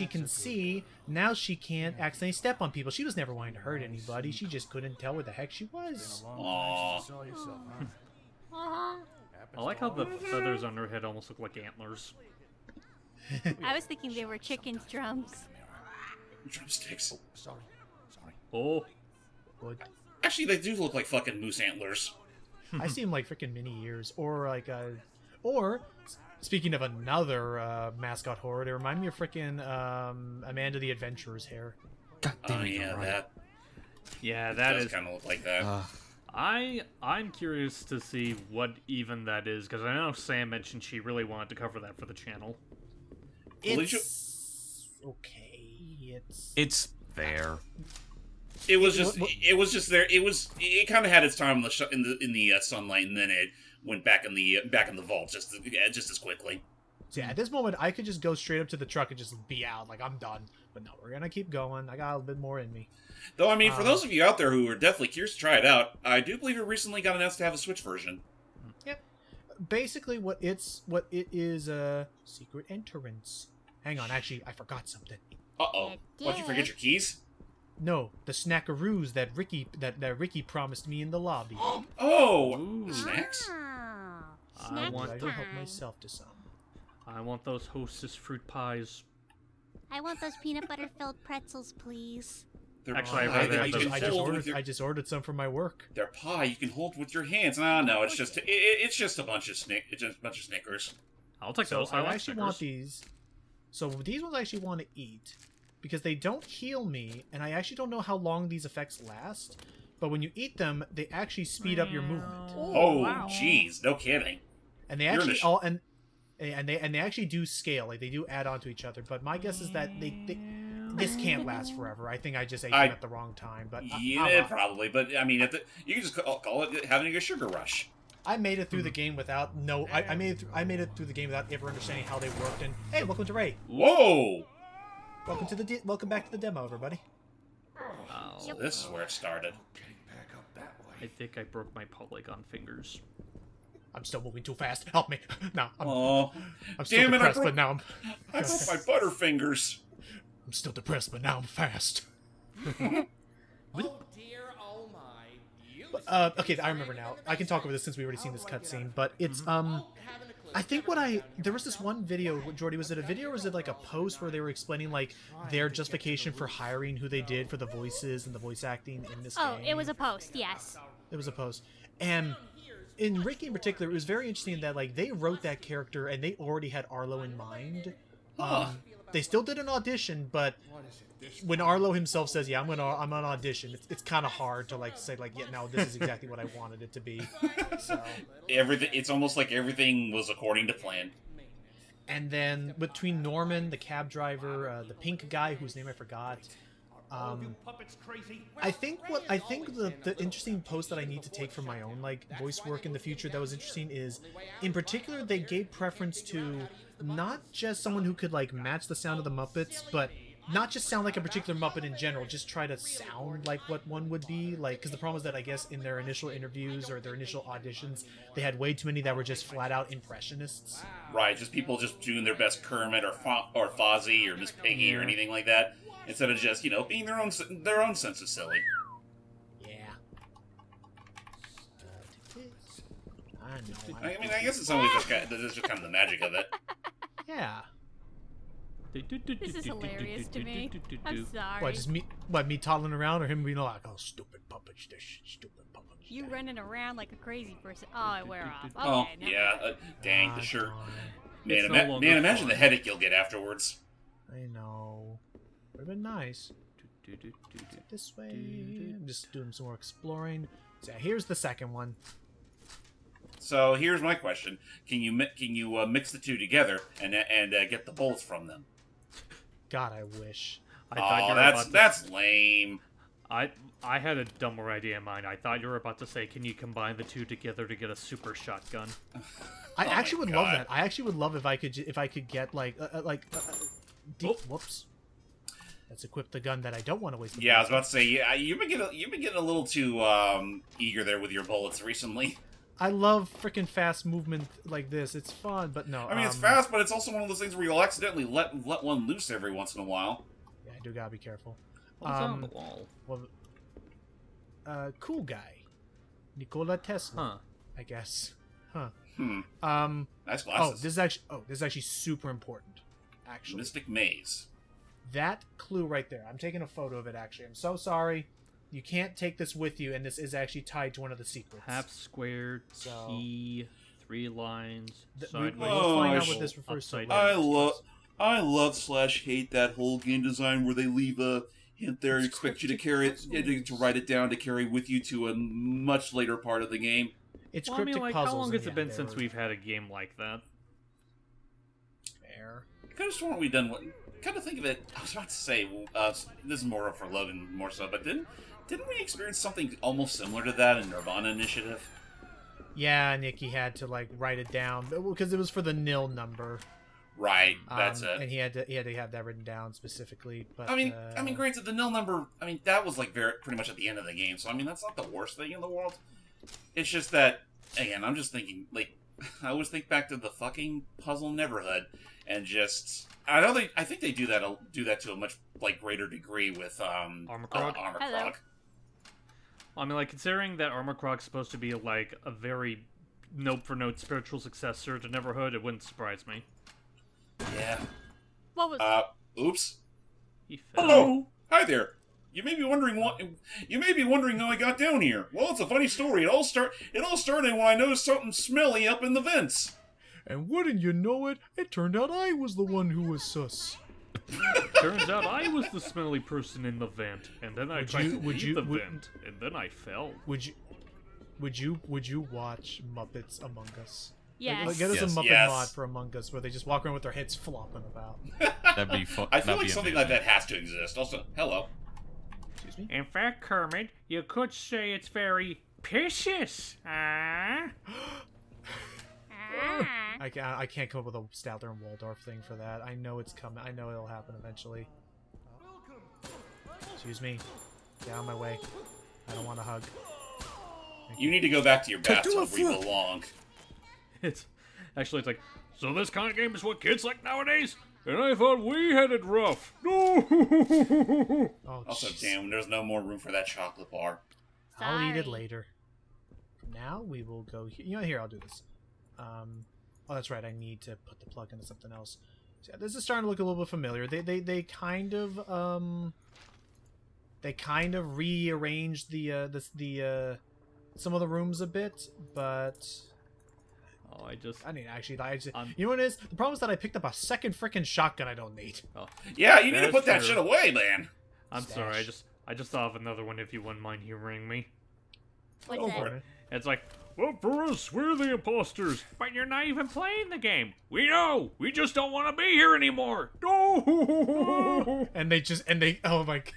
can see, now she can't accidentally step on people. She was never wanting to hurt anybody. She just couldn't tell where the heck she was. Aww. I like how the feathers on her head almost look like antlers. I was thinking they were chicken's drums. Drumsticks. Sorry. Oh. What? Actually, they do look like fucking moose antlers. I see them like freaking mini ears, or like or speaking of another mascot horror, they remind me of freaking Amanda the Adventurer's hair. God damn it, yeah, right. that. Yeah, that does is kind of look like that. I'm curious to see what even that is, because I know Sam mentioned she really wanted to cover that for the channel. It's okay. It's there. It was just there. It kind of had its time in the sunlight, and then it went back in the vault just as quickly. So yeah, at this moment, I could just go straight up to the truck and just be out. Like, I'm done. But no, we're going to keep going. I got a little bit more in me. Though, I mean, for those of you out there who are definitely curious to try it out, I do believe it recently got announced to have a Switch version. Yep. Basically, what it is a secret entrance. Hang on, actually, I forgot something. Uh-oh. Why'd you forget your keys? No, the snackaroos that Ricky promised me in the lobby. Oh! Snacks? Snack want I time. help myself to some. I want those Hostess fruit pies. I want those peanut butter filled pretzels, please. They're Actually, pie I'd rather that have you those can hold with I just ordered some for my work. They're pie you can hold with your hands. No, it's just a bunch of Snickers. I'll take So those. I like actually Snickers. want these. So these ones I actually want to eat because they don't heal me, and I actually don't know how long these effects last. But when you eat them, they actually speed up your movement. Oh, jeez, no kidding. And they actually they actually do scale, like they do add on to each other. But my guess is that this can't last forever. I think I just ate them at the wrong time. But Yeah, probably. But I mean, you can just call it having a sugar rush. I made it through the game without I made it through the game without ever understanding how they worked. And hey, welcome to Ray. Whoa! Welcome back to the demo, everybody. So this is where it started. I think I broke my polygon fingers. I'm still moving too fast. Help me. No, I'm still Damn it, depressed, but now I broke my butterfingers. I'm still depressed, but now I'm fast. Oh dear, oh my. Okay, I remember now. I can talk over this since we've already seen this cutscene, but it's I think there was this one video, Jordy, was it a video or was it like a post where they were explaining like their justification for hiring who they did for the voices and the voice acting in this game? Oh, it was a post, yes. It was a post. And in Ricky in particular, it was very interesting that like they wrote that character and they already had Arlo in mind. They still did an audition, but when Arlo himself says, "Yeah, I'm on audition," it's kind of hard to like say like, "Yeah, no, this is exactly what I wanted it to be." So It's almost like everything was according to plan. And then between Norman, the cab driver, the pink guy whose name I forgot, I think the interesting post that I need to take from my own like voice work in the future that was interesting is, in particular, they gave preference to not just someone who could like match the sound of the Muppets, but not just sound like a particular Muppet in general, just try to sound like what one would be like. Because the problem is that I guess in their initial interviews or their initial auditions, they had way too many that were just flat out impressionists. Right, just people just doing their best Kermit or Fozzie or Miss Piggy or anything like that, instead of just being their own sense of silly. Yeah. I mean, I guess it's always just that's just kind of the magic of it. Yeah. This is hilarious to me. I'm sorry. What, just me toddling around or him being like, "Oh, stupid puppets, this stupid puppets." You running around like a crazy person. Oh, I wear off. Okay, Oh, never yeah, mind. dang, the shirt. It's Man, no longer imagine fun. the headache you'll get afterwards. I know. Would have been nice. This way. I'm just doing some more exploring. So here's the second one. So here's my question: Can you mix the two together and get the bullets from them? God, I wish. I thought you were that's lame. I had a dumber idea in mind. I thought you were about to say, "Can you combine the two together to get a super shotgun?" I actually would love God. that. I actually would love if I could get whoops. Let's equip the gun that I don't want to waste. Yeah, I was about to say, you've been getting a little too eager there with your bullets recently. I love freaking fast movement like this. It's fun, but no. I mean, it's fast, but it's also one of those things where you'll accidentally let one loose every once in a while. Yeah, I do gotta be careful. What's on the wall? Well, cool guy, Nikola Tesla. Huh. I guess. Huh. Nice Oh, glasses. this is actually super important. Actually, Mystic Maze. that clue right there. I'm taking a photo of it. Actually, I'm so sorry. You can't take this with you, and this is actually tied to one of the secrets. Half square, So- T, 3 lines, We'll sideways. find out Oh, what this refers to. upside later. I love / hate that whole game design where they leave a hint there and expect you to carry it, to write it down to carry with you to a much later part of the game. It's Well, I cryptic mean, like, puzzles. how long and has it yeah, been they since were we've had a game like that? fair. I could have sworn we'd done one. Kind of think of it. I was about to say this is more for Logan more so, but didn't we experience something almost similar to that in Nirvana Initiative? Yeah, Nikki had to like write it down because it was for the nil number. Right, that's it. And he had to have that written down specifically. But I mean, granted, the nil number. I mean, that was like pretty much at the end of the game. So I mean, that's not the worst thing in the world. It's just that, again, I'm just thinking like I always think back to the fucking Puzzle Neverhood, and just I think they do that to a much like greater degree with Armor Krog. Armor Hello. Krog. I mean, like, considering that Armor Krog's supposed to be like a very note for note spiritual successor to Neverhood, it wouldn't surprise me. Yeah. What was? Oops. He fell. Hello. Hi there. You may be wondering how I got down here. Well, it's a funny story. It all started when I noticed something smelly up in the vents. And wouldn't you know it? It turned out I was the one who was sus. Turns out I was the smelly person in the vent, and then I tried to leave the vent, and then I fell. Would you watch Muppets Among Us? Yes. Like, get us Yes, a Muppet yes. mod for Among Us where they just walk around with their heads flopping about. That'd be fun. I feel like something like that has to exist. Also, hello. Excuse me? In fact, Kermit, you could say it's very vicious. I can't come up with a Statler and Waldorf thing for that. I know it's coming. I know it'll happen eventually. Excuse me. Get out of my way. I don't want a hug. You need to go back to your bathtub where you belong. It's like, so this kind of game is what kids like nowadays? And I thought we had it rough. No. Oh, Also, jeez. damn, there's no more room for that chocolate bar. I'll eat it Sorry. later. Now we will go here. You know, here, I'll do this. Oh, that's right. I need to put the plug into something else. So, yeah, this is starting to look a little bit familiar. They kind of rearranged the some of the rooms a bit, but Oh, I just you know what it is? The problem is that I picked up a second frickin' shotgun I don't need. Yeah, you need to That's put that true. shit away, man. I'm Stash. sorry. I just thought of another one. If you wouldn't mind humoring me, What's Go that? for it. it's like, well, for us, we're the imposters, but you're not even playing the game. We know. We just don't want to be here anymore. No. And they oh my god.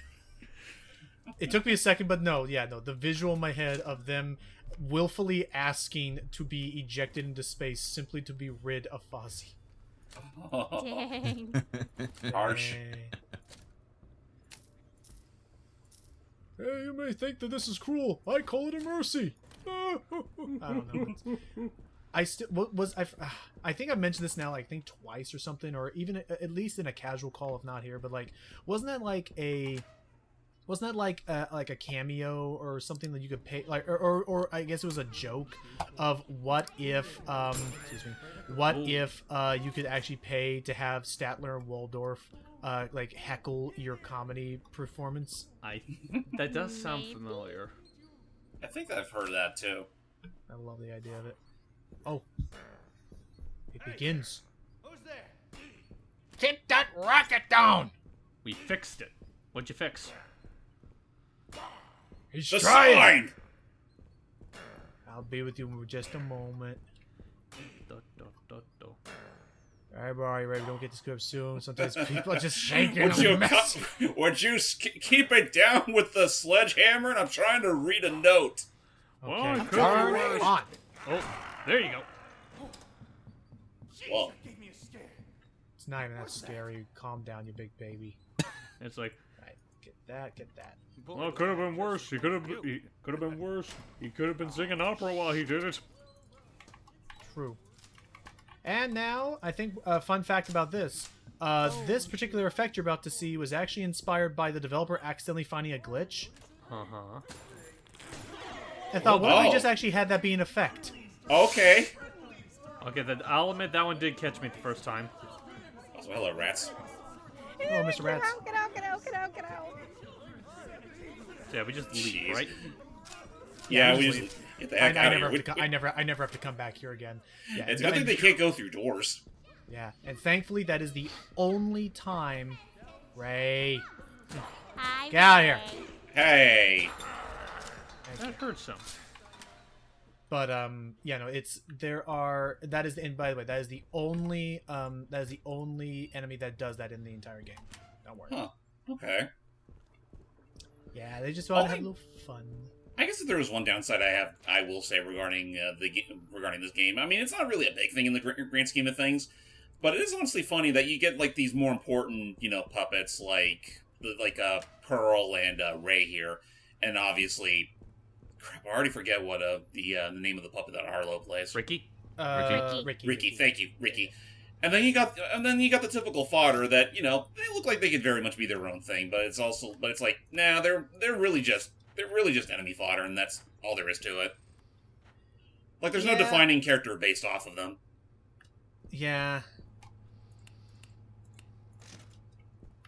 It took me a second, but no, the visual in my head of them willfully asking to be ejected into space simply to be rid of Fozzie. Dang. Harsh. Hey, you may think that this is cruel. I call it a mercy. I don't know. I still I think I've mentioned this now, like, I think twice or something, or even at least in a casual call, if not here. But like, wasn't that like a cameo or something that you could pay, like, or I guess it was a joke of what if you could actually pay to have Statler and Waldorf like heckle your comedy performance. That does sound Maybe. familiar. I think I've heard that too. I love the idea of it. Oh, it begins. Who's there? Keep that rocket down! We fixed it. What'd you fix? He's The trying. sign! I'll be with you in just a moment. Do, do, do, do. All right, bro, are you ready? Don't get this good soon. Sometimes people are just shaking. Would you keep it down with the sledgehammer? And I'm trying to read a note. Well, it Okay, could turn be it worse. on. Oh, there you go. Well, Gave me a scare. It's not even that scary. Calm down, you big baby. It's like, All right, get that, get that. well, it could have been worse. He could have been worse. He could have been singing opera while he did it. True. And now, I think a fun fact about this. This particular effect you're about to see was actually inspired by the developer accidentally finding a glitch. Uh-huh. I thought, what if we Oh. just actually had that be an effect? okay. Okay, I'll admit that one did catch me the first time. Also, hello, rats. Oh, Mr. Rats. Get out, get out, get out, get out. So yeah, we just leave, Jeez. right? Yeah, we we just just leave. get the I heck out of never here. have to I never have to come back here again. Yeah, It's a good thing they can't go through doors. Yeah, and thankfully that is the only time. Ray, Hi, Get out of here. Ray. Hey. That hurt some. but yeah, no, that is, and by the way, that is the only enemy that does that in the entire game. Don't worry. Huh. Okay. Yeah, they just want to have a little fun. I guess if there was one downside I will say regarding regarding this game. I mean, it's not really a big thing in the grand scheme of things, But it is honestly funny that you get like these more important, puppets like Pearl and Ray here, and obviously, crap, I already forget what the name of the puppet that Arlo plays. Ricky. Ricky. Thank you, Ricky. And then you got the typical fodder that they look like they could very much be their own thing, but it's like nah, they're really just enemy fodder, and that's all there is to it. Like there's no defining character based off of them. Yeah.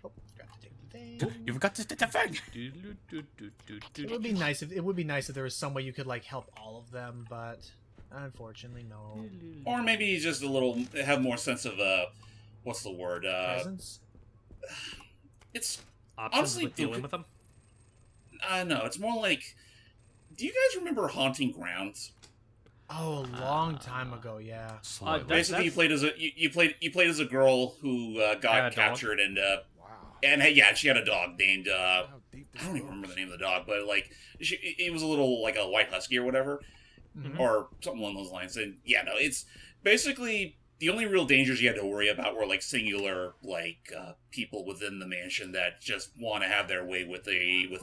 Oh, forgot to take the thing. You've got to defend. It would be nice if there was some way you could like help all of them, but unfortunately, no. Or maybe just have more sense of what's the word? Presence. It's Options honestly with dealing with them. No, it's more like. Do you guys remember Haunting Grounds? Oh, a long time ago, yeah. Basically, you played as a girl who got captured and she had a dog named I don't even remember the name of the dog, but like it was a little like a white husky or whatever, or something along those lines. And it's basically the only real dangers you had to worry about were like singular people within the mansion that just want to have their way with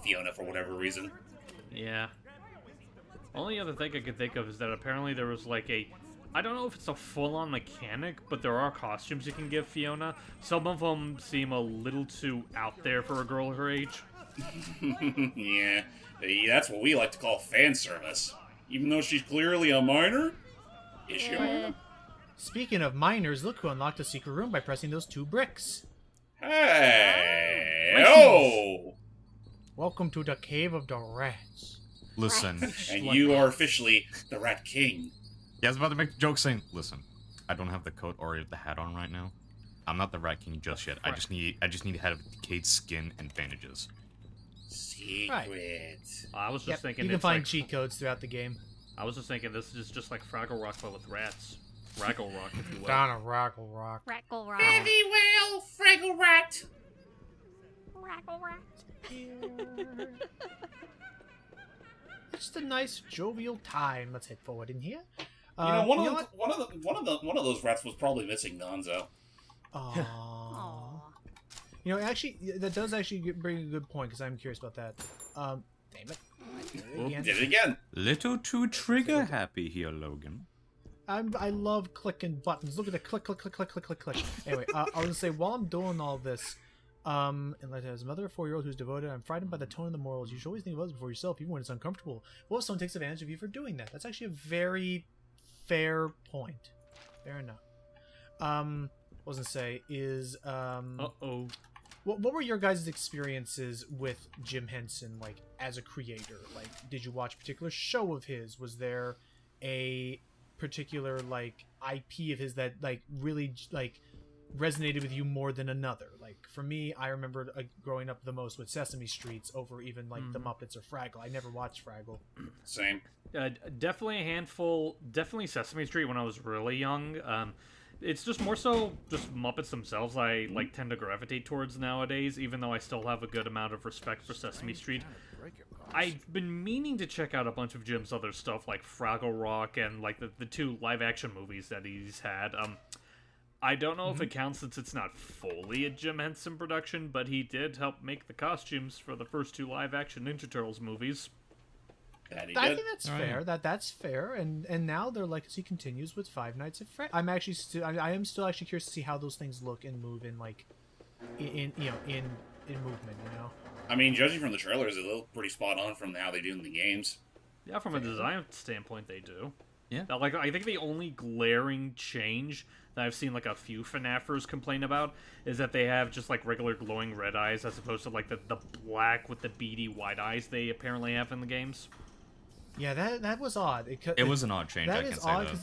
Fiona for whatever reason. Yeah. Only other thing I could think of is that apparently there was like I don't know if it's a full-on mechanic, but there are costumes you can give Fiona. Some of them seem a little too out there for a girl her age. Yeah, that's what we like to call fan service. Even though she's clearly a minor? Is she a minor? Speaking of minors, look who unlocked a secret room by pressing those 2 bricks. Hey! Oh! Welcome to the Cave of the Rats. Listen. And you are officially the Rat King. Yeah, I was about to make a joke saying, listen, I don't have the coat or the hat on right now. I'm not the Rat King just yet. I just need a head of decayed skin and bandages. Secret. Right. I was just thinking you can find cheat codes throughout the game. I was just thinking this is just like Fraggle Rock, but with rats. Raggle Rock, if you will. Down a Raggle Rock. Raggle Rock. Very well, Fraggle Rat. Raggle Rat. Just a nice jovial time. Let's head forward in here. One of those rats was probably missing Gonzo. Aww. Actually, that does bring a good point, because I'm curious about that. Damn it. Did it again. Little too trigger happy here, Logan. I love clicking buttons. Look at the click, click, click, click, click, click, click. Anyway, I was gonna say, while I'm doing all this, and like as a mother of a 4-year-old who's devoted, I'm frightened by the tone and the morals. You should always think of others before yourself, even when it's uncomfortable. What if someone takes advantage of you for doing that? That's actually a very fair point. Fair enough. What I was gonna say is, What were your guys' experiences with Jim Henson, like, as a creator? Like, did you watch a particular show of his? Was there a particular, like, IP of his that, like, really, like, resonated with you more than another? Like, for me, I remember growing up the most with Sesame Streets over even, like, the Muppets or Fraggle. I never watched Fraggle. Same. Definitely a handful. Definitely Sesame Street when I was really young. It's just more so just Muppets themselves I tend to gravitate towards nowadays, even though I still have a good amount of respect for Sesame Street. I've been meaning to check out a bunch of Jim's other stuff, like Fraggle Rock and like the 2 live-action movies that he's had. I don't know if it counts since it's not fully a Jim Henson production, but he did help make the costumes for the first 2 live-action Ninja Turtles movies. I think that's fair. That's fair. And now their legacy continues with Five Nights at Freddy's. I'm actually I am still actually curious to see how those things look and move in in movement. I mean, judging from the trailers, it looks pretty spot on from how they do in the games. Yeah, from a design standpoint, they do. Yeah. Now, I think the only glaring change that I've seen a few FNAFers complain about is that they have just regular glowing red eyes as opposed to the black with the beady white eyes they apparently have in the games. Yeah, that was odd. It was an odd change. That I can is say odd that.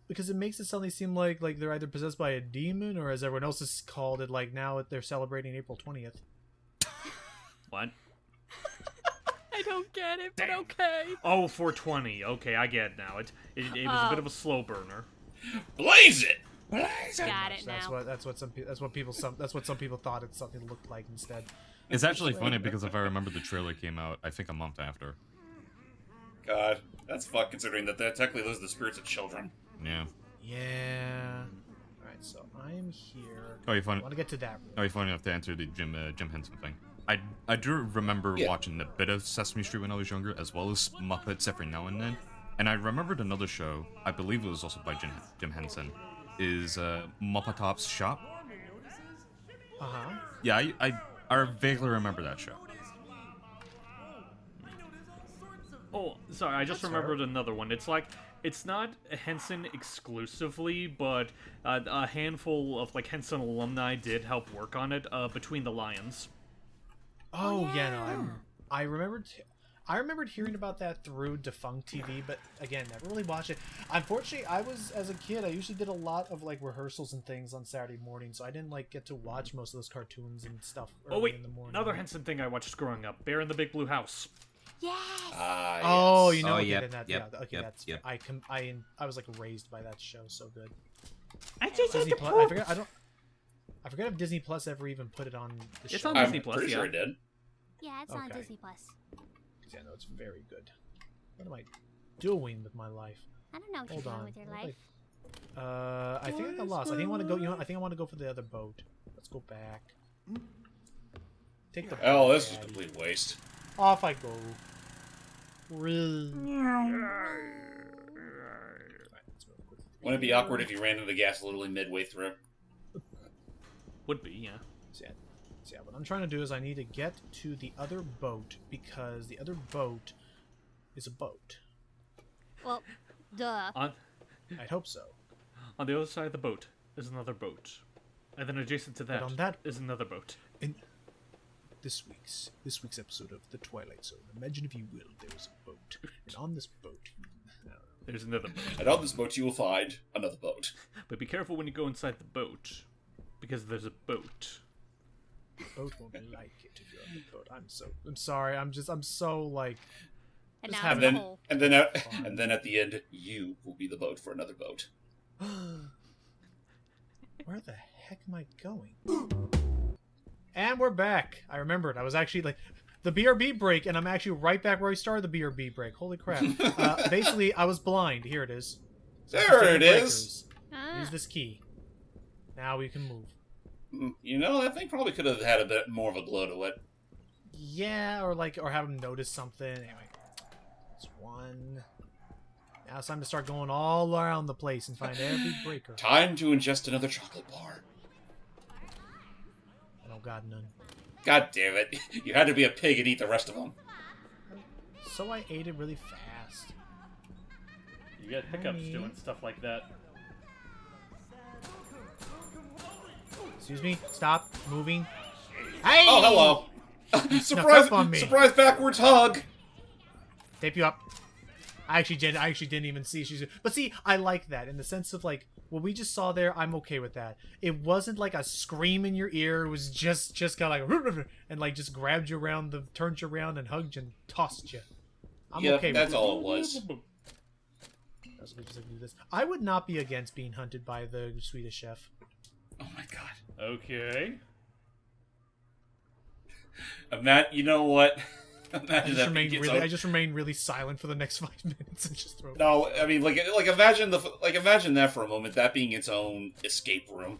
because it makes it suddenly seem like they're either possessed by a demon, or as everyone else has called it, now they're celebrating April 20th. What? I don't get it, but okay. Oh, 420. Okay, I get it now. It was a bit of a slow burner. Blaze it! Got it now. That's what some people thought it something looked like instead. It's actually funny because if I remember, the trailer came out, I think, a month after. God, that's fucked considering that technically those are the spirits of children. Yeah. Yeah. Alright, Alright, so I'm here. Oh, you I want to get to that room. Oh, you're funny enough to answer the Jim Henson thing. I do remember watching a bit of Sesame Street when I was younger, as well as Muppets every now and then. And I remembered another show, I believe it was also by Jim Henson, is Muppetop's Shop. Uh-huh. Yeah, I vaguely remember that show. Oh, sorry, I just remembered another one. It's like, it's not Henson exclusively, but a handful of like Henson alumni did help work on it. Between the Lions. Oh yeah, no, I remembered hearing about that through defunct TV, but again, never really watched it. Unfortunately, as a kid, I usually did a lot of like rehearsals and things on Saturday morning, so I didn't like get to watch most of those cartoons and stuff early in the morning. Another Henson thing I watched growing up: Bear in the Big Blue House. Yes. Oh, you know, Oh, okay, yep, then that, yep, yeah, okay, yep, that's yep. I was like raised by that show, so good. I just Disney Plus, I forget if Disney Plus ever even put it on the show. It's on Disney Plus. Pretty sure it did. Yeah, it's on Disney Plus. Yeah, no, it's very good. What am I doing with my life? I don't know what you're doing with your life. I think I got lost. I think I want to go. You know, I think I want to go for the other boat. Let's go back. Take the. Oh, this is a complete waste. Off I go. Really? Wouldn't it be awkward if you ran into the gas literally midway through? Would be, yeah. So yeah, what I'm trying to do is I need to get to the other boat because the other boat is a boat. Well, duh. I'd hope so. On the other side of the boat is another boat, and then adjacent to that is another boat. In this week's episode of The Twilight Zone, imagine if you will, there is a boat, and on this boat, there's another boat. And on this boat you will find another boat. But be careful when you go inside the boat, because there's a boat. The boat won't like it if you're on the boat. I'm sorry. I'm so like. And just now having it's a hole. And then at the end, you will be the boat for another boat. Where the heck am I going? And we're back. I remembered. I was actually like the BRB break, and I'm actually right back where I started the BRB break. Holy crap! Basically, I was blind. Here it is. There it is. Use this key. Now we can move. You know, that thing probably could have had a bit more of a glow to it. Yeah, or have him notice something. Anyway, it's one. Now it's time to start going all around the place and find every breaker. Time to ingest another chocolate bar. Oh god, none. God damn it. You had to be a pig and eat the rest of them. So I ate it really fast. You get hiccups doing stuff like that. Excuse me? Stop moving. Hey! Oh, hello. Surprise backwards hug. Tape you up. I actually didn't even see she's. But see, I like that in the sense of like what we just saw there. I'm okay with that. It wasn't like a scream in your ear. It was just kind of like and like just grabbed you around, turned you around, and hugged you and tossed you. I'm okay with that's that. all it was. I would not be against being hunted by the Swedish chef. Oh my god. Okay. Matt, you know what? I just remained really silent for the next 5 minutes and just throw. No, I mean, imagine that for a moment. That being its own escape room.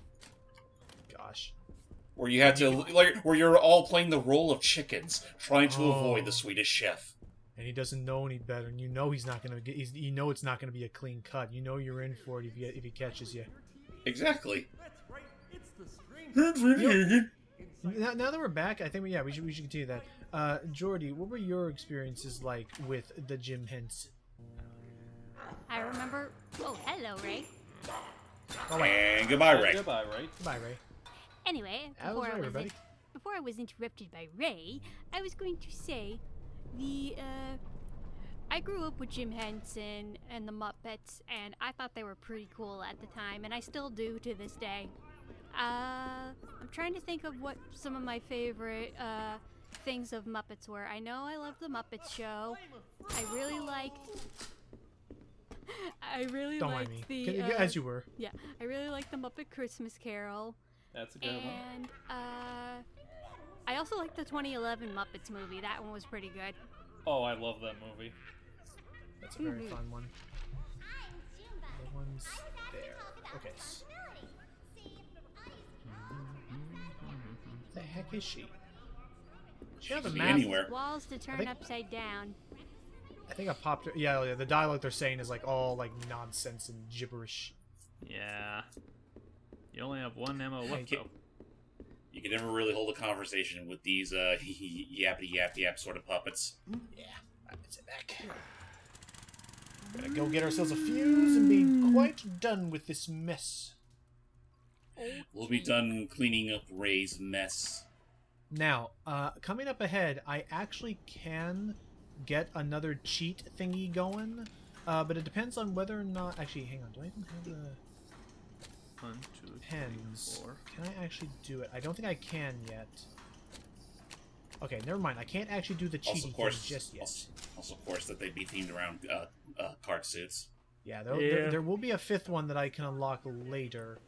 Gosh. Where you had to where you're all playing the role of chickens, trying to avoid the Swedish chef. And he doesn't know any better, and you know he's not gonna get. You know it's not gonna be a clean cut. You know you're in for it if he catches you. Exactly. Now that we're back, I think we should continue that. Jordy, what were your experiences like with the Jim Henson? I remember. Oh, hello, Ray. Oh, and goodbye, Ray. Goodbye, Ray. Goodbye, Ray. Anyway, before I was interrupted by Ray, I was going to say, I grew up with Jim Henson and the Muppets, and I thought they were pretty cool at the time, and I still do to this day. I'm trying to think of what some of my favorite things of Muppets were. I know I loved the Muppet Show. I really liked Don't mind me. the as you were. Yeah, I really liked the Muppet Christmas Carol. That's a good one. And I also liked the 2011 Muppets movie. That one was pretty good. Oh, I love that movie. That's a very fun one. The one's there. Okay. heck is she? She has a be map. anywhere. Walls to turn upside down. I think I popped her. Yeah, the dialogue they're saying is like all like nonsense and gibberish. Yeah. You only have one ammo left, though. You can never really hold a conversation with these yappity yap sort of puppets. Yeah, alright, sit back. Gotta go get ourselves a fuse and be quite done with this mess. We'll be done cleaning up Ray's mess. Now, coming up ahead, I actually can get another cheat thingy going, but it depends on whether or not... Actually, hang on, do I even have the... 1, 2, 3, pens? 4. Can I actually do it? I don't think I can yet. Okay, never mind. I can't actually do the cheating thing just yet. Also, of course, that they'd be themed around card suits. Yeah, there will be a fifth one that I can unlock later.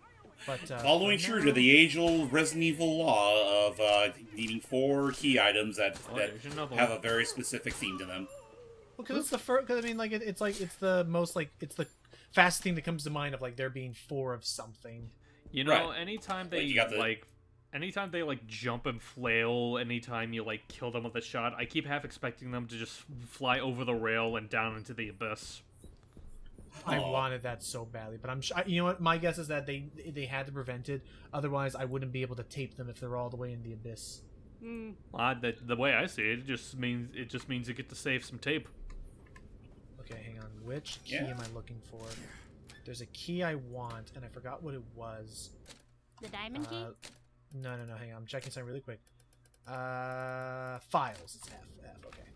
But following true to the age-old Resident Evil law of needing 4 key items that have a very specific theme to them. Well, because it's the first. Because I mean, like it's the most like it's the fast thing that comes to mind of like there being 4 of something. You know, anytime they anytime they like jump and flail, anytime you like kill them with a shot, I keep half expecting them to just fly over the rail and down into the abyss. I wanted that so badly, but I'm sure. You know what? My guess is that they had to prevent it. Otherwise, I wouldn't be able to tape them if they're all the way in the abyss. The way I see it, it just means you get to save some tape. Okay, hang on. Which key am I looking for? There's a key I want, and I forgot what it was. The diamond key? No. Hang on. I'm checking something really quick. Files. It's F. Okay.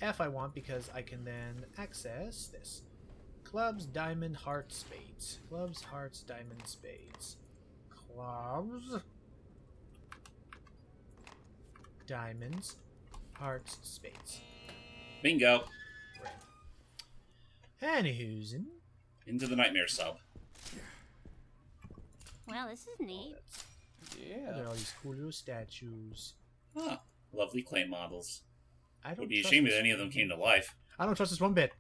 F I want because I can then access this. Clubs, diamond, heart, spades. Clubs, hearts, diamond, spades. Clubs. Diamonds, hearts, spades. Bingo. Anywho's into the nightmare sub. Well, this is neat. Yeah. There are all these cool little statues. Huh. Lovely clay models. I don't would be ashamed if any of them came to life. I don't trust this one bit.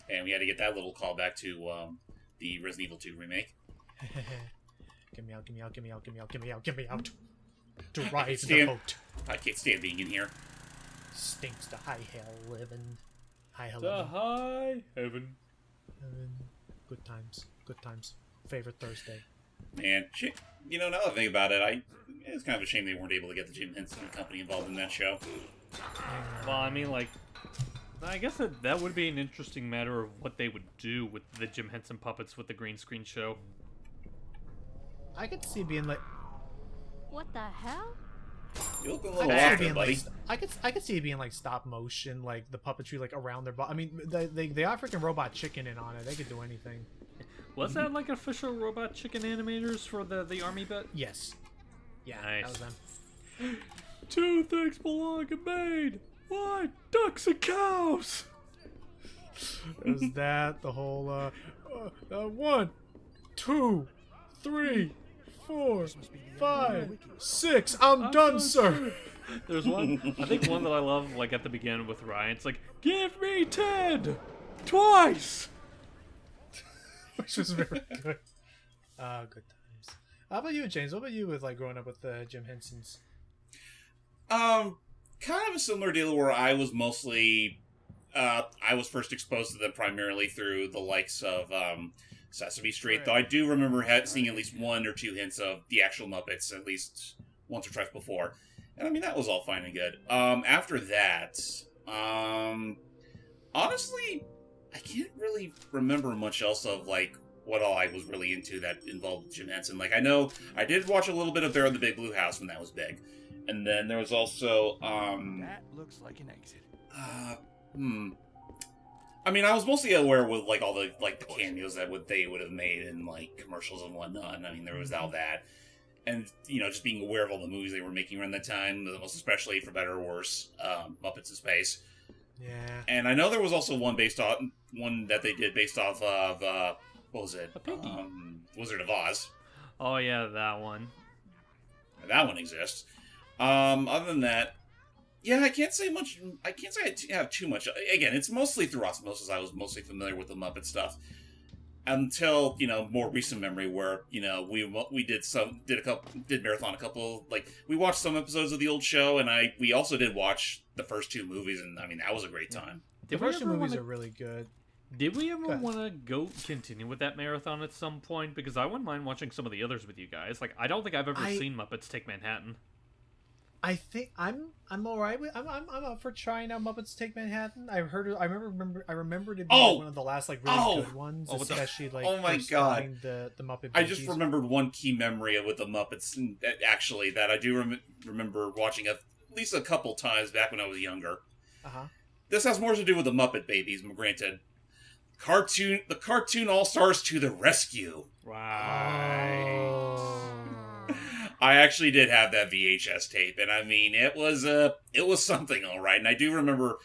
And we had to get that little callback to the Resident Evil 2 remake. Get me out, get me out, get me out, get me out, get me out, get me out. Drive the boat. I can't stand being in here. Stinks to high hell living. High hell living. High heaven. Good times. Good times. Favorite Thursday. Man, you know, now that I think about it, it's kind of a shame they weren't able to get the Jim Henson Company involved in that show. Well, I mean, like, I guess that would be an interesting matter of what they would do with the Jim Henson puppets with the green screen show. I could see it being like... What the hell? You look a little off there, buddy. I could see it being like stop motion, like the puppetry like around their body. I mean, they are freaking Robot Chicken in on it. They could do anything. Was that like official Robot Chicken animators for the army bit? Yes. Yeah, nice. That was them. 2 things belong in Maine. Why? Ducks and cows! Is that the whole, 1, 2, 3, 4, 5, 6. I'm done, sir. There's one, I think one that I love, like at the beginning with Ryan. It's like, give me 10! Twice! Which was very good. Good times. How about you, James? What about you with like growing up with Jim Henson's? Kind of a similar deal where I was mostly, I was first exposed to them primarily through the likes of Sesame Street, though I do remember seeing at least 1 or 2 hints of the actual Muppets at least once or twice before. And I mean, that was all fine and good. After that, honestly, I can't really remember much else of like what all I was really into that involved Jim Henson. Like, I know I did watch a little bit of Bear in the Big Blue House when that was big. And then there was also, that looks like an exit. I mean, I was mostly aware with, like, all the, like, the cameos that they would have made in, like, commercials and whatnot. I mean, there was all that. And, you know, just being aware of all the movies they were making around that time, most especially, for better or worse, Muppets in Space. Yeah. And I know there was also one that they did based off of, what was it? Wizard of Oz. Oh, yeah, that one. That one exists. Other than that, yeah, I can't say much. I can't say I have too much. Again, it's mostly through osmosis. I was mostly familiar with the Muppet stuff. until more recent memory, where we did marathon a couple, like we watched some episodes of the old show, and we also did watch the first 2 movies, and I mean that was a great time. The first 2 movies are really good. Did we ever want to continue with that marathon at some point? Because I wouldn't mind watching some of the others with you guys. Like, I don't think I've ever seen Muppets Take Manhattan. I think I'm alright with I'm up for trying out Muppets Take Manhattan. I remember it being one of the last like really good ones, especially like oh my god the Muppet Babies. I just remembered one key memory with the Muppets actually that I do remember watching at least a couple times back when I was younger. This has more to do with the Muppet Babies, granted. The cartoon All-Stars to the rescue. Right. I actually did have that VHS tape, and I mean, it was something, all right. And I do remember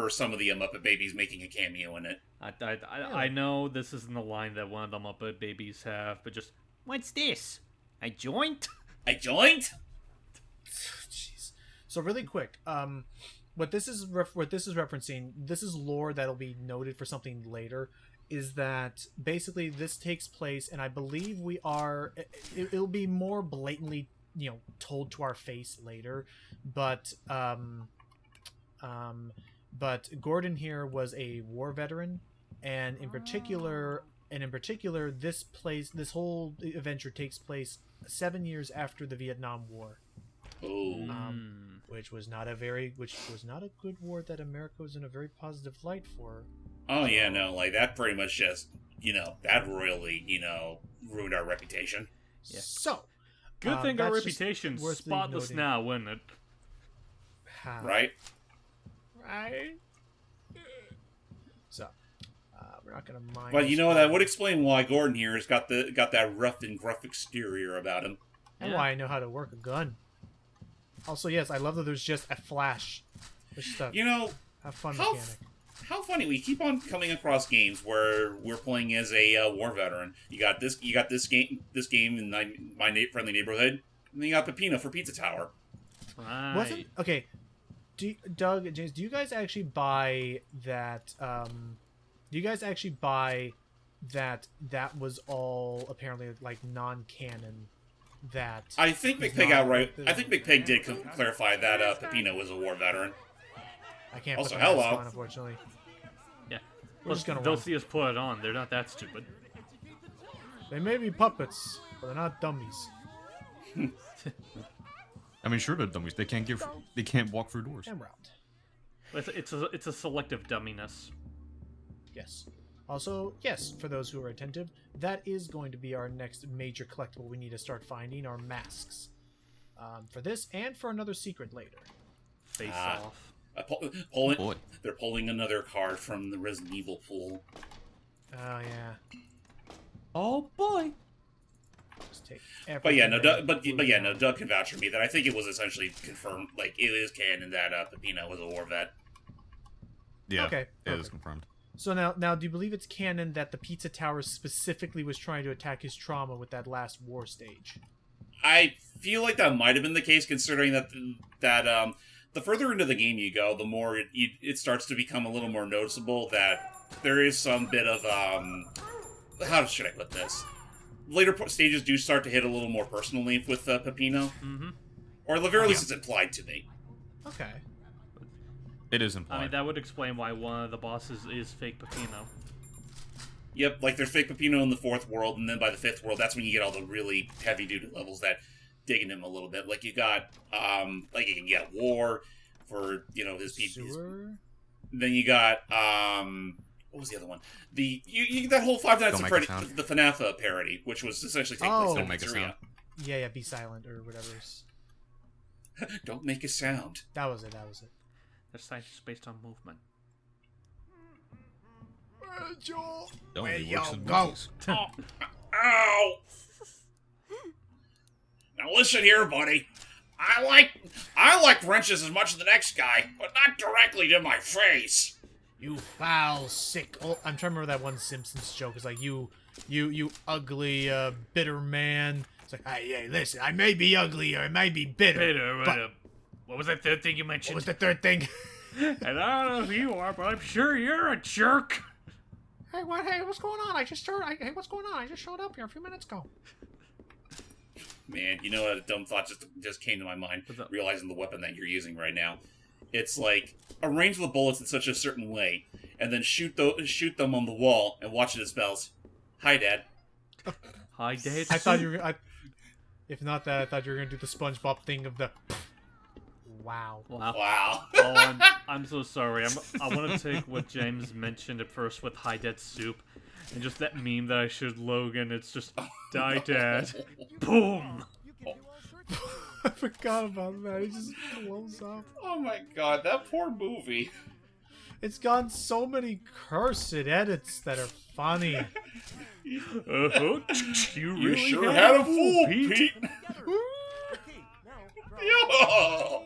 some of the Muppet Babies making a cameo in it. I know this isn't the line that one of the Muppet Babies have, but just, what's this? A joint? A joint? Jeez. So really quick, what this is referencing, this is lore that'll be noted for something later, is that basically this takes place, and I believe it'll be more blatantly, told to our face later, but Gordon here was a war veteran, and in particular, this whole adventure takes place 7 years after the Vietnam War. Which was not a good war that America was in a very positive light for. Oh yeah, no, like that pretty much just, that royally, ruined our reputation. Yeah. So, good thing our reputation's spotless now, wouldn't it? Right? Right? So, we're not gonna mind. But that would explain why Gordon here has got that rough and gruff exterior about him. And why I know how to work a gun. Also, yes, I love that there's just a flash. Have fun mechanic. How funny, we keep on coming across games where we're playing as a war veteran. You got this game in my friendly neighborhood, and then you got Pepino for Pizza Tower. Right. Okay? Doug and James, do you guys actually buy that? That was all apparently like non-canon? That I think McPig outright. I think McPig did clarify that Pepino was a war veteran. I can't. Also, put the mask on, unfortunately. Yeah, we're just gonna. They'll see us put it on. They're not that stupid. They may be puppets, but they're not dummies. I mean, sure, they're dummies. They can't walk through doors. And round. It's a selective dumminess. Yes. Also, yes, for those who are attentive, that is going to be our next major collectible we need to start finding, our masks. For this and for another secret later. Face off. They're pulling another card from the Resident Evil pool. Oh, yeah. Oh, boy. Just take Doug can vouch for me that I think it was essentially confirmed, like, it is canon that Pepino was a war vet. Yeah, okay, it is confirmed. So now, do you believe it's canon that the Pizza Tower specifically was trying to attack his trauma with that last war stage? I feel like that might have been the case, considering that the further into the game you go, the more it starts to become a little more noticeable that there is some bit of how should I put this? Later stages do start to hit a little more personally with Pepino, or at the very least, it's implied to me. Okay. It is implied. I mean, that would explain why one of the bosses is fake Pepino. Yep, like there's fake Pepino in the 4th world, and then by the 5th world, that's when you get all the really heavy-duty levels that dig in him a little bit. Like you got, like you can get War for, his people. Then you got, what was the other one? You that whole Five Nights at Freddy's, the FNAF parody, which was essentially taking place in Pizzeria. Yeah, Be Silent or whatever. Don't make a sound. That was it. Their science is based on movement. Where you go? Ow! Now listen here, buddy. I like wrenches as much as the next guy, but not directly to my face. You foul, sick. Oh, I'm trying to remember that one Simpsons joke. It's like you ugly, bitter man. It's like, hey, listen. I may be ugly or I may be bitter. But what was that third thing you mentioned? What was the third thing? And I don't know who you are, but I'm sure you're a jerk. Hey, what? Hey, what's going on? Hey, what's going on? I just showed up here a few minutes ago. Man, you know what a dumb thought just came to my mind, realizing the weapon that you're using right now. It's like, arrange the bullets in such a certain way, and then shoot them on the wall, and watch it as spells. Hi, Dad. Hi, Dad. I thought you were... if not that, I thought you were going to do the SpongeBob thing of the... Wow. Wow. Oh, I'm so sorry. I want to take what James mentioned at first with Hi, Dad Soup, and just that meme that I showed Logan. It's just, die, Dad. Boom! I forgot about that. It just blows up. Oh my god, that poor movie. It's gotten so many cursed edits that are funny. You really sure had a fool, Pete. Yo!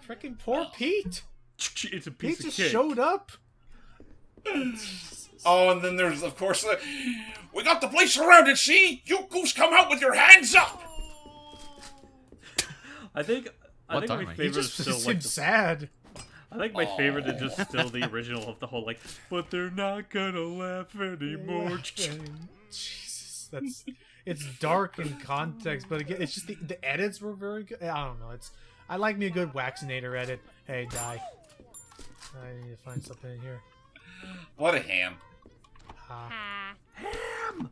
Freaking poor Pete. It's a piece Pete of just cake. showed up. Oh, and then there's, of course, we got the place surrounded, see? You goose come out with your hands up! I think my favorite He is just still like seems sad. I think my favorite is just still the original of the whole like, but they're not gonna laugh anymore. Jesus, it's dark in context, but again, it's just the edits were very good. I don't know. I like me a good Waxinator edit. Hey, die. I need to find something in here. What a ham. Ham.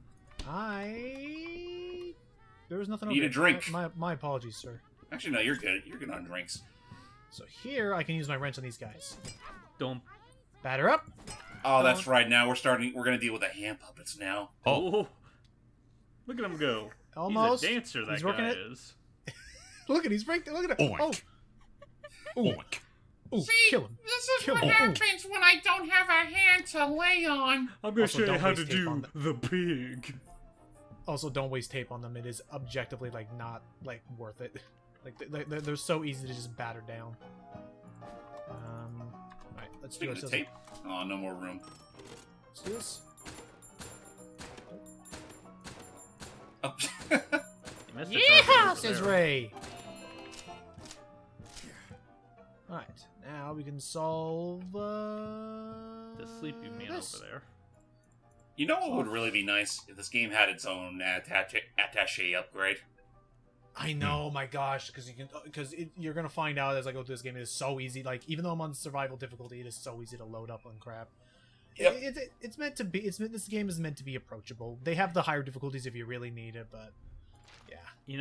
There was nothing. Need a drink. My apologies, sir. Actually, no, you're good. You're good on drinks. So here I can use my wrench on these guys. Don't batter up. Oh, that's right. Now we're gonna deal with the hand puppets now. Oh, look at him go. Almost. He's a dancer. That he's working guy it. is. Look at he's breaking. Look at it. Oink. Oh. Oink. Ooh, See, kill him. this is Kill what him. happens when I don't have a hand to lay on. I'm gonna Also, show you don't how waste to tape do on the pig. Also, don't waste tape on them. It is objectively not worth it. Like they're so easy to just batter down. Alright, let's do Speaking of tape. Oh, no more room. Let's do this. Oh. Yeehaw, says Ray. Alright, now we can solve the sleepy man over there. You know what would really be nice if this game had its own attaché upgrade? I know, my gosh, because you're gonna find out as I go through this game. It is so easy. Like, even though I'm on survival difficulty, it is so easy to load up on crap. Yep. It's meant to be. This game is meant to be approachable. They have the higher difficulties if you really need it, but yeah. You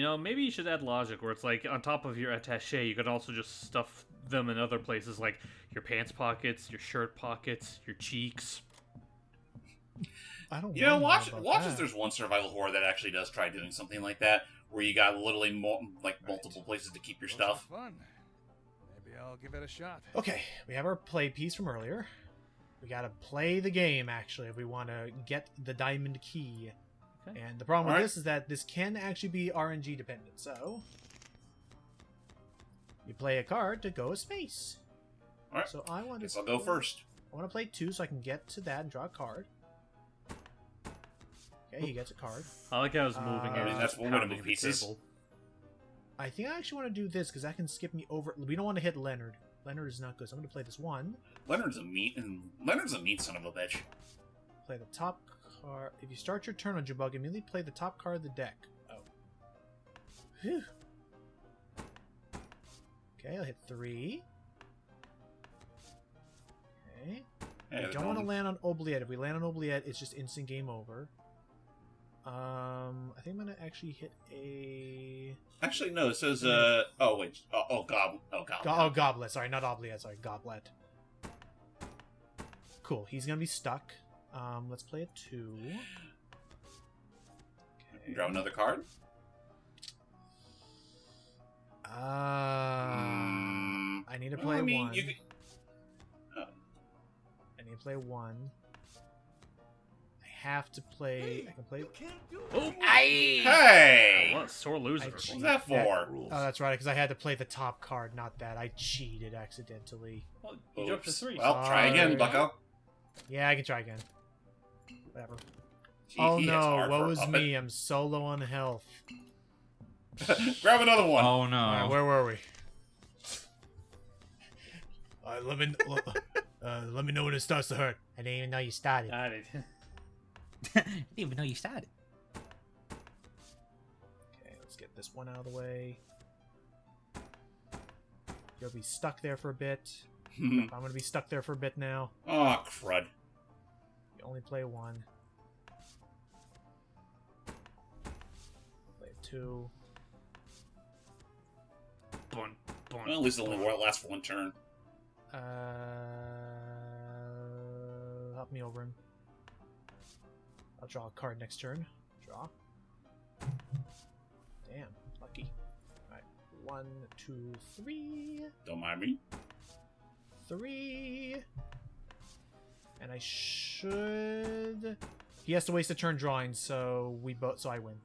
know, maybe you should add logic where it's like on top of your attaché, you could also just stuff them in other places, like your pants pockets, your shirt pockets, your cheeks. I don't. You know, watch as there's one survival horror that actually does try doing something like that, where you got literally multiple places to keep your stuff. Fun. Maybe I'll give it a shot. Okay, we have our play piece from earlier. We gotta play the game actually if we want to get the diamond key. Okay. And the problem with this is that this can actually be RNG dependent. So you play a card to go a space. All right. So I want to. I'll go first. I want to play 2 so I can get to that and draw a card. Okay, he gets a card. I like how I was moving it. I mean, that's one way to move pieces. I think I actually want to do this because that can skip me over. We don't want to hit Leonard. Leonard is not good, so I'm going to play this one. Leonard's a mean son of a bitch. Play the top card. If you start your turn on Jabug, immediately play the top card of the deck. Oh. Whew. Okay, I'll hit 3. Okay. We don't want to land on Oubliette. If we land on Oubliette, it's just instant game over. I think I'm gonna actually hit a. Actually, no. It says oh wait. Goblet. Goblet. Sorry, not Oubliette. Sorry, Goblet. Cool. He's gonna be stuck. Let's play a 2. Okay. Draw another card. I need to play 1. I need to play 1. I have to play. I can play. Oh, hey! What a sore loser. What's that for? Oh, that's right, because I had to play the top card, not that. I cheated accidentally. Well, you jumped to 3. Well, try again, bucko. Yeah, I can try again. Whatever. Gee, oh no, woe is me. I'm so low on health. Grab another one. Oh no. All right, where were we? Let me know when it starts to hurt. I didn't even know you started. I didn't. I didn't even know you started. Okay, let's get this one out of the way. You'll be stuck there for a bit. I'm gonna be stuck there for a bit now. Oh, crud. You only play one. Play 2. Bun, bun, Well, at least it'll only last for one turn. Help me over him. I'll draw a card next turn. Draw. Damn, lucky. Alright, 1, 2, 3. Don't mind me. 3. And I should. He has to waste a turn drawing, so I win.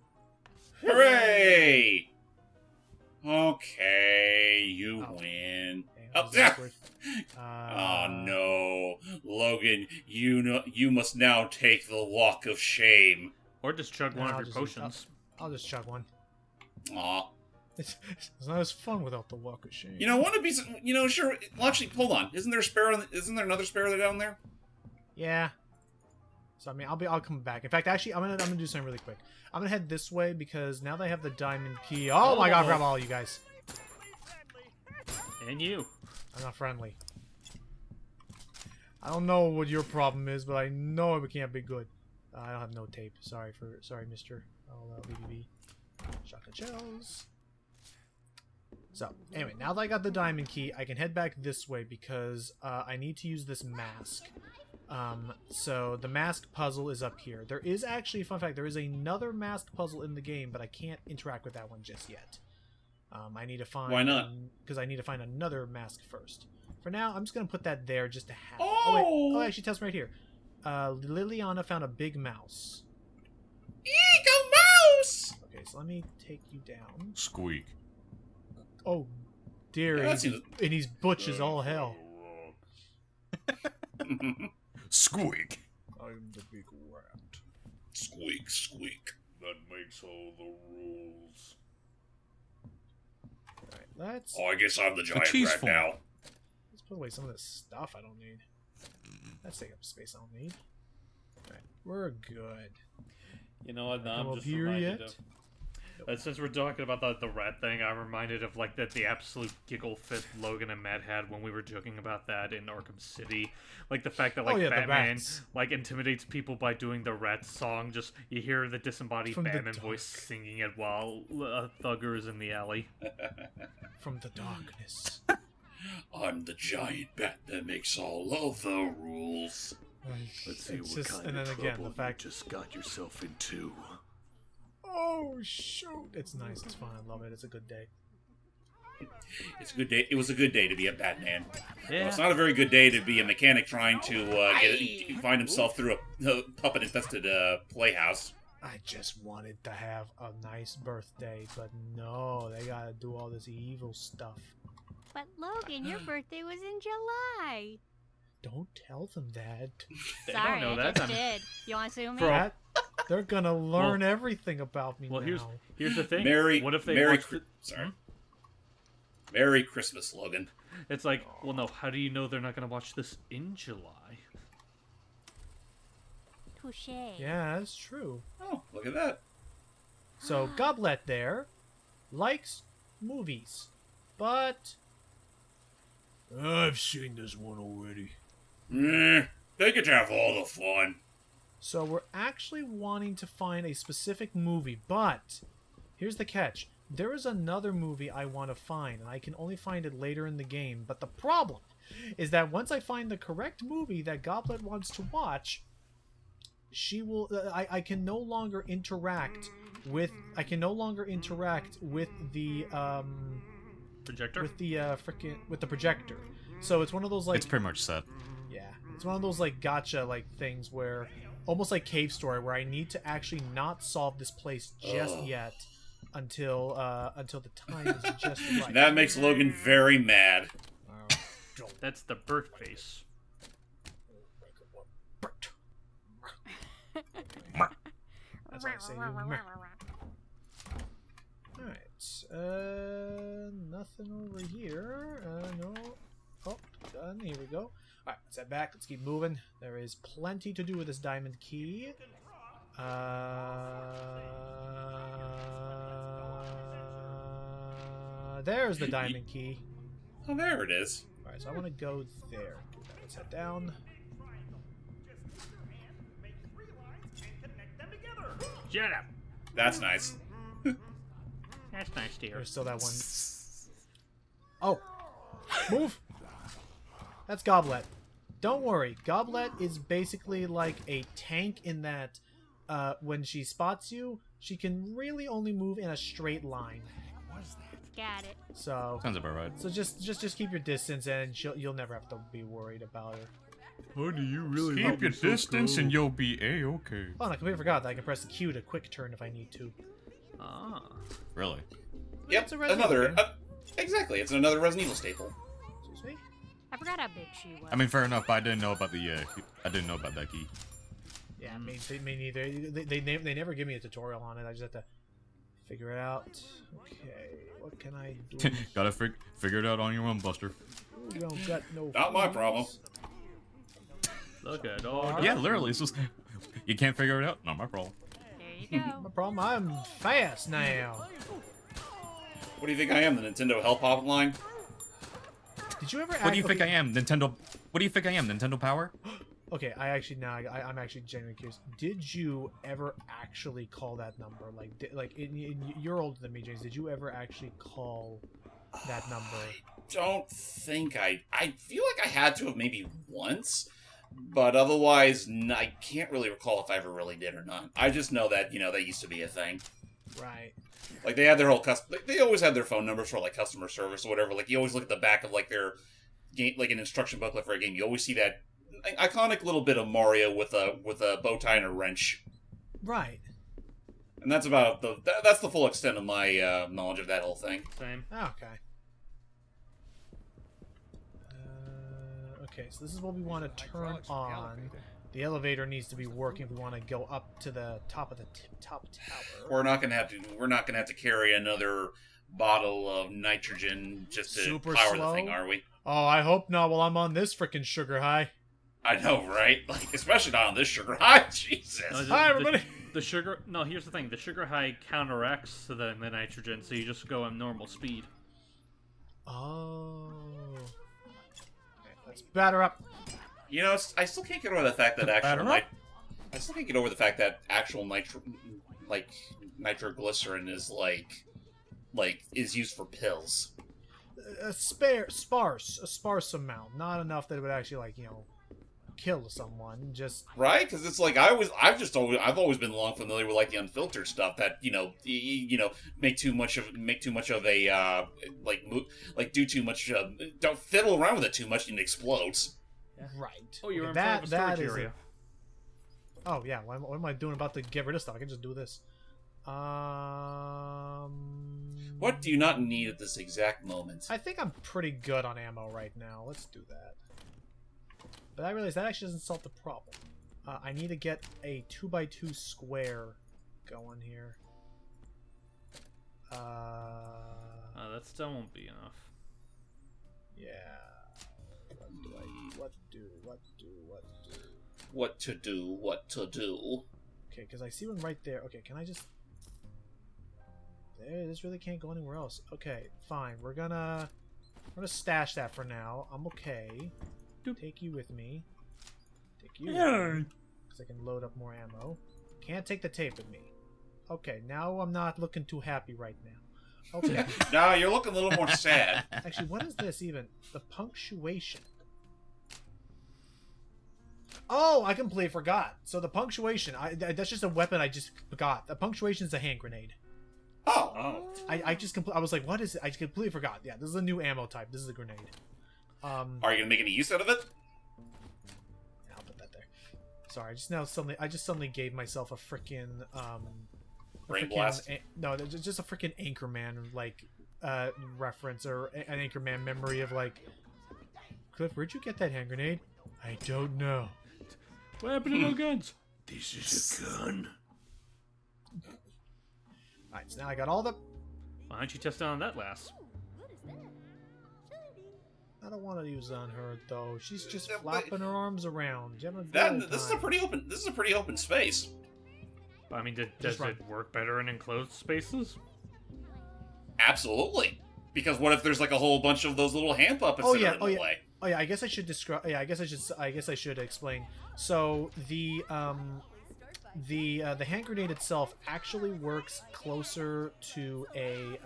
Hooray! Okay, you win. Oh, oh no, Logan! You must now take the walk of shame. Or just chug one of your potions. I'll just chug one. Aw. It's not as fun without the walk of shame. You know, want to be? You know, sure. Well, actually, hold on. Isn't there a sparrow? Isn't there another sparrow down there? Yeah. So I mean, I'll come back. In fact, actually, I'm gonna do something really quick. I'm gonna head this way because now they have the diamond key. Oh my god! Grab all you guys. And you. I'm not friendly. I don't know what your problem is, but I know it can't be good. I don't have no tape. Sorry, mister. I'll leave you be. Shotgun shells. So, anyway, now that I got the diamond key, I can head back this way because I need to use this mask. So the mask puzzle is up here. There is actually, fun fact, there is another mask puzzle in the game, but I can't interact with that one just yet. I need to find... Why not? Because I need to find another mask first. For now, I'm just going to put that there just to have it. Oh! Oh, actually, it tells me right here. Liliana found a big mouse. Eagle mouse! Okay, so let me take you down. Squeak. Oh, dear. Yeah, and he's butch as all hell. Squeak. I'm the big rat. Squeak, squeak. That makes all the rules. Alright, let's... Oh, I guess I'm the giant cheese rat form. now. Let's put away some of this stuff I don't need. That's taking up space I don't need. Alright, we're good. You know what? Come I'm up just here reminded yet? of. Since we're talking about the rat thing, I'm reminded of like the absolute giggle fit Logan and Matt had when we were joking about that in Arkham City. Like the fact that like Batman like intimidates people by doing the rat song. Just you hear the disembodied Batman voice singing it while a thugger is in the alley. From the darkness. I'm the giant bat that makes all of the rules. Let's see It's what just, kind and of then trouble again, the fact you just got yourself into. Oh shoot! It's nice. It's fun. I love it. It's a good day. It's a good day. It was a good day to be a Batman. Yeah. Well, it's not a very good day to be a mechanic trying to find himself through a puppet-infested playhouse. I just wanted to have a nice birthday, but no, they gotta do all this evil stuff. But Logan, your birthday was in July. Don't tell them that. Sorry, know I that. just did. You want to sue me? That they're gonna learn everything about me Well, now. here's the thing. What if they Merry Christmas, Logan. It's like, well, no. How do you know they're not going to watch this in July? Touche. Yeah, that's true. Oh, look at that. So Goblet there likes movies, but I've seen this one already. They get to have all the fun. So we're actually wanting to find a specific movie, but here's the catch. There is another movie I want to find, and I can only find it later in the game. But the problem is that once I find the correct movie that Goblet wants to watch, she will. I can no longer interact with. I can no longer interact with the projector. With the with the projector. So it's one of those like. It's pretty much set. Yeah, it's one of those like gotcha like things where almost like Cave Story, where I need to actually not solve this place just yet. Until the time is just right. That makes Logan very mad. That's the bird face. That's why I say Alright. Nothing over here. No. Oh, done. Here we go. Alright, let's head back. Let's keep moving. There is plenty to do with this diamond key. There's the diamond key. Oh, there it is. Alright, so I want to go there. Let's head down. Shut up. That's nice. That's nice, dear. There's still that one. Oh! Move! That's Goblet. Don't worry. Goblet is basically like a tank in that when she spots you, she can really only move in a straight line. Got it. So Sounds about right. So just keep your distance, and you'll never have to be worried about her. Honey, you really Keep your distance and you'll be a-okay. Oh, and I completely forgot that I can press the Q to quick turn if I need to. Ah. Really? Yep, It's a Resident another... Evil game. exactly, it's another Resident Evil staple. Excuse me? I forgot how big she was. I mean, fair enough, but I didn't know about the, I didn't know about that key. Yeah, me neither. They never give me a tutorial on it. I just have to figure it out. Okay, what can I do? Gotta figure it out on your own, Buster. You don't got no Not my fools. problem. Look at all. Yeah, literally, it's just... You can't figure it out? Not my problem. There you go. No problem. I'm fast now. What do you think I am, the Nintendo Help Hotline? Did you ever? What do you think I am, Nintendo? What do you think I am, Nintendo Power? Okay, I'm actually genuinely curious. Did you ever actually call that number? You're older than me, James. Did you ever actually call that number? Don't think I feel like I had to have maybe once, but otherwise I can't really recall if I ever really did or not. I just know that, that used to be a thing. Right. Like, they had their whole they always had their phone numbers for, like, customer service or whatever. Like, you always look at the back of, like, their game, like an instruction booklet for a game. You always see that iconic little bit of Mario with a bow tie and a wrench. Right. And that's about that's the full extent of my knowledge of that whole thing. Same. Okay. Okay, so this is what we want to turn on. The elevator needs to be working if we want to go up to the top of the top tower. We're not gonna have to carry another bottle of nitrogen just to Super power slow? the thing, are we? Oh, I hope not while I'm on this frickin' sugar high. I know, right? Like, especially not on this sugar high. Jesus. No, Hi, everybody. The sugar. No, here's the thing. The sugar high counteracts the nitrogen, so you just go at normal speed. Oh. Okay, let's batter up. I still can't get over the fact that I still can't get over the fact that actual nitroglycerin is is used for pills. A sparse amount, not enough that it would actually kill someone. Just right, because it's like I've always been long familiar with the unfiltered stuff that make too much of a do too much, don't fiddle around with it too much and it explodes. Right. Oh, you're okay, in front of a storage area. Oh yeah, what am I doing about to get rid of stuff? I can just do this. What do you not need at this exact moment? I think I'm pretty good on ammo right now. Let's do that. But I realize that actually doesn't solve the problem. I need to get a 2x2 square going here. That still won't be enough. Yeah. What to do? Okay, because I see one right there. Okay, can I just... There, this really can't go anywhere else. Okay, fine. We're gonna stash that for now. I'm okay. Take you with me. Take you with me. Because I can load up more ammo. Can't take the tape with me. Okay, now I'm not looking too happy right now. Okay. No, you're looking a little more sad. Actually, what is this even? The punctuation. Oh, I completely forgot. So the punctuation, that's just a weapon I just forgot. The punctuation is a hand grenade. Oh. I was like, what is it? I completely forgot. Yeah, this is a new ammo type. This is a grenade. Are you gonna make any use out of it? Yeah, I'll put that there. Sorry, I just suddenly gave myself a freaking Brain blast? No, just a freaking Anchorman reference or an Anchorman memory of Cliff, where'd you get that hand grenade? I don't know. What happened to no guns? This is a gun. Alright, so now I got all the... Why don't you test it on that last? I don't want to use on her though. She's just flapping her arms around. This is a pretty open. This is a pretty open space. I mean, does it work better in enclosed spaces? Absolutely. Because what if there's like a whole bunch of those little hand puppets that are in the way? Oh yeah, I guess I should describe. Yeah, I guess I should explain. So the hand grenade itself actually works closer to a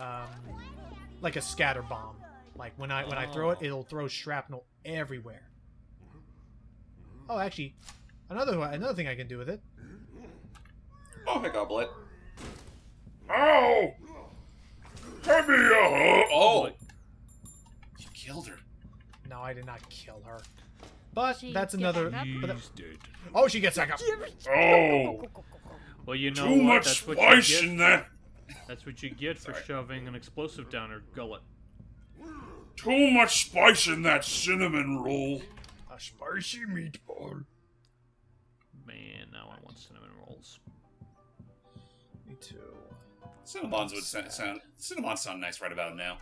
like a scatter bomb. Like when I throw it, it'll throw shrapnel everywhere. Oh, actually, another thing I can do with it. Oh, hey, Goblet. Ow! Give me a hug! Oh! You killed her. No, I did not kill her. But that's Get another. back up. Oh, she gets back up. Oh! Well, you know Too what? much That's what spice you get. in that. That's what you get for shoving an explosive down her gullet. Too much spice in that cinnamon roll. A spicy meatball. Man, now I want cinnamon rolls. Me too. Cinnamons sound nice right about now.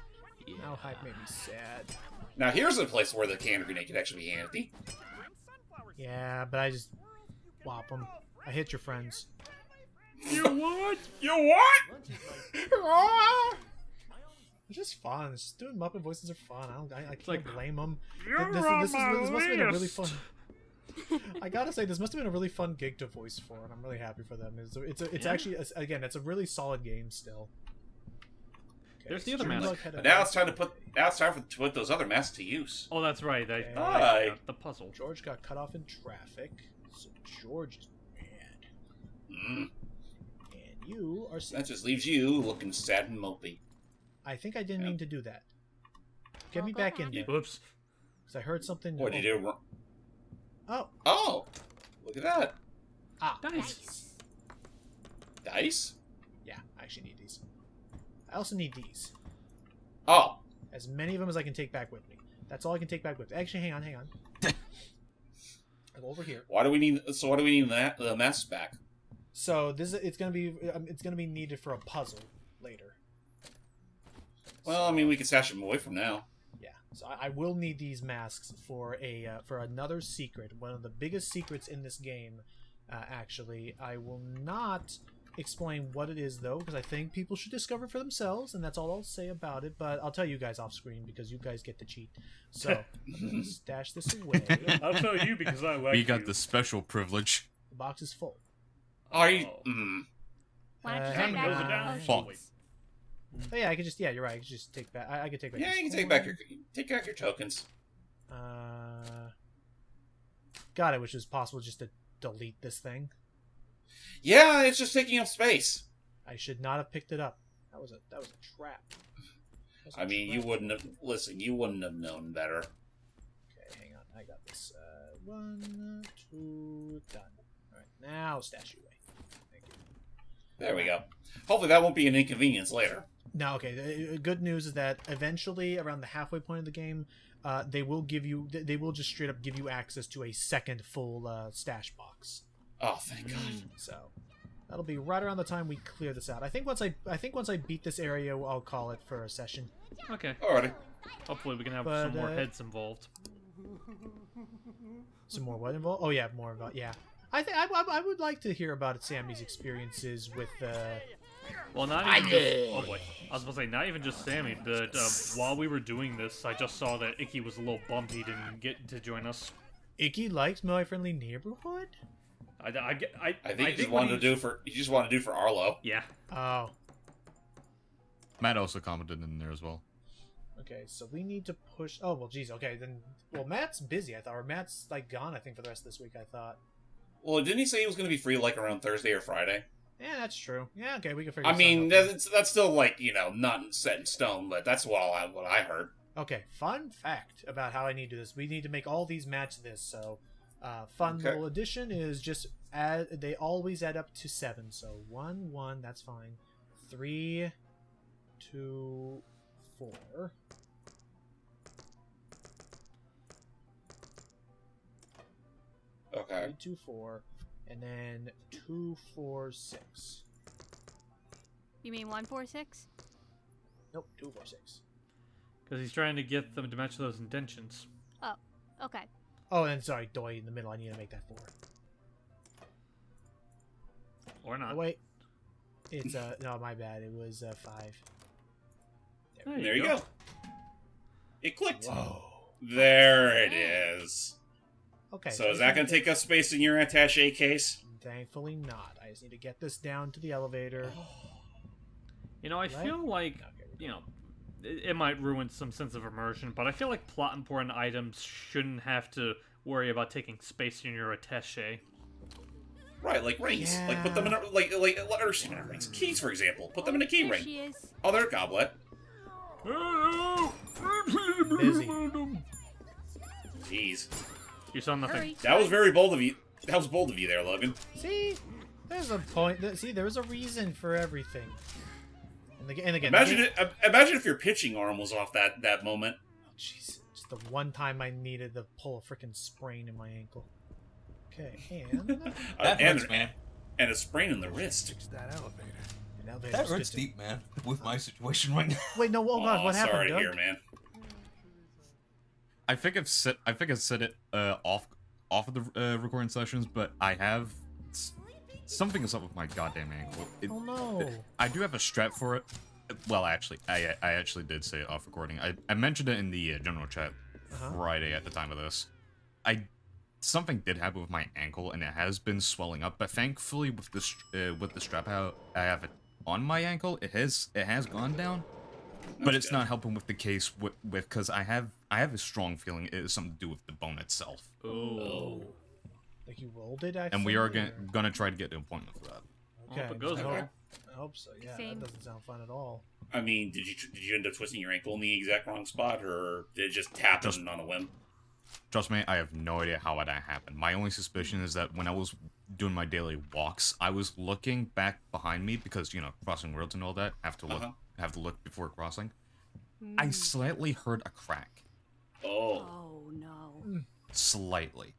Yeah. Now hype made me sad. Now here's a place where the can grenade could actually be handy. Yeah, but I just whop them. I hit your friends. You what? You what? It's just fun. It's just doing Muppet voices are fun. I can't like, blame them. You're This on must have been a really list. fun. I gotta say, this must have been a really fun gig to voice for, and I'm really happy for them. It's actually again, it's a really solid game still. Okay, There's the other mask. But now it's time to put those other masks to use. Oh, that's right. Hi. The puzzle. George got cut off in traffic, so George is mad. And you are sad. That just leaves you looking sad and mopey. I think I didn't mean to do that. Get me back in there. Whoops. Because I heard something. What did you do wrong? Oh. Oh! Look at that. Ah. Nice. Dice? Yeah, I actually need these. I also need these. Oh. As many of them as I can take back with me. That's all I can take back with me. Actually, hang on. I'll go over here. Why do we need the masks back? So it's gonna be needed for a puzzle later. Well, I mean, we can stash them away from now. Yeah, so I will need these masks for another secret, one of the biggest secrets in this game. Actually, I will not explain what it is though, because I think people should discover for themselves, and that's all I'll say about it. But I'll tell you guys off screen because you guys get to cheat. So I'm gonna stash this away. I'll tell you because I like We got the special privilege. The box is full. Are you? Why don't you hang take back on. the Fuck. potions? Oh, yeah, I could just. Yeah, you're right. I could just take back. I could take back. Yeah, this you can take back your tokens. Got it. Which is possible just to delete this thing. Yeah, it's just taking up space. I should not have picked it up. That was a trap. I mean, you wouldn't have known better. Okay, hang on. I got this. 1, 2, done. All right, now stash you away. Thank you. There we go. Hopefully, that won't be an inconvenience later. Now, okay. The good news is that eventually, around the halfway point of the game, they will just straight up give you access to a second full stash box. Oh, thank God. So that'll be right around the time we clear this out. I think once I beat this area, I'll call it for a session. Okay. Alrighty. Hopefully we can have some more heads involved. Some more what involved? Oh yeah, more involved. Yeah. I would like to hear about Sammy's experiences with. Well, not even just, oh boy, I was about to say not even just Sammy, but while we were doing this, I just saw that Icky was a little bummed he didn't get to join us. Icky likes My Friendly Neighborhood. I think he just wanted to do for Arlo. Yeah. Oh. Matt also commented in there as well. Okay, so we need to push. Oh well, geez. Okay, then. Well, Matt's busy. I thought, or Matt's like gone. I think for the rest of this week. I thought. Well, didn't he say he was going to be free like around Thursday or Friday? Yeah, that's true. Yeah, okay, we can figure. I mean, that's still like not set in stone, but that's what I heard. Okay, fun fact about how I need to do this. We need to make all these match this. So, fun little addition is just they always add up to 7. So 1, 1, that's fine. 3, 2, 4. Okay. 3, 2, 4, and then 2, 4, 6. You mean 1, 4, 6? Nope, 2, 4, 6. Because he's trying to get them to match those intentions. Oh, okay. Oh, and sorry, Doi in the middle. I need to make that 4. Or not. Oh, wait. It's, no, my bad. It was, 5. There you go. It clicked. Whoa. There it is. Okay. So is that going to take up space in your attache case? Thankfully not. I just need to get this down to the elevator. You know, I feel like, you know, it might ruin some sense of immersion, but I feel like plot important items shouldn't have to worry about taking space in your attaché. Right, like rings. Yeah. Like put them in a, like or not rings. Keys, for example. Put them in a key There ring. she is. Oh, there, Goblet. Busy. Jeez. You saw nothing. Hurry. That was very bold of you. That was bold of you there, Logan. See? There's a point. See, there was a reason for everything. And again, Imagine if your pitching arm was off that moment. Jeez. Just the one time I needed to pull a freaking sprain in my ankle. Okay, and... That hurts, man. And a sprain in the wrist. Fix that elevator. That hurts deep, man. With my situation right now. Wait, no, oh god, what happened, Sorry to Doug? hear, man. I think I've set it off of the recording sessions, but I have something is up with my goddamn ankle. Oh no! I do have a strap for it. Well, actually, I actually did say it off recording. I mentioned it in the general chat Friday at the time of this. Something did happen with my ankle, and it has been swelling up. But thankfully, with the strap I have it on my ankle, it has gone down. But it's not helping with the case with because I have a strong feeling it is something to do with the bone itself. Oh. Like you rolled it, actually? And we are gonna try to get an appointment for that. Okay. Hope it goes I well. hope so. Yeah, Same. that doesn't sound fun at all. I mean, did you end up twisting your ankle in the exact wrong spot, or did it just happen on a whim? Trust me, I have no idea how that happened. My only suspicion is that when I was doing my daily walks, I was looking back behind me because, you know, crossing roads and all that, have to look before crossing. I slightly heard a crack. Oh. Oh no. Slightly.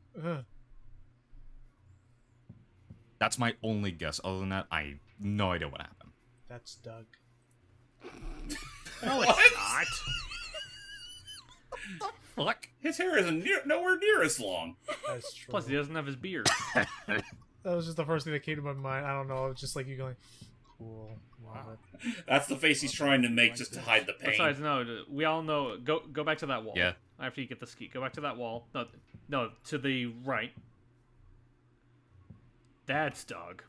That's my only guess. Other than that, I have no idea what happened. That's Doug. No, What? Fuck. His hair is nowhere near as long. That's true. Plus, he doesn't have his beard. That was just the first thing that came to my mind. I don't know. It was just like you going, cool. Love it. That's the face he's trying to make just to hide the pain. Besides, no, we all know. Go back to that wall. Yeah. After you get the ski, go back to that wall. No, to the right. That's Doug.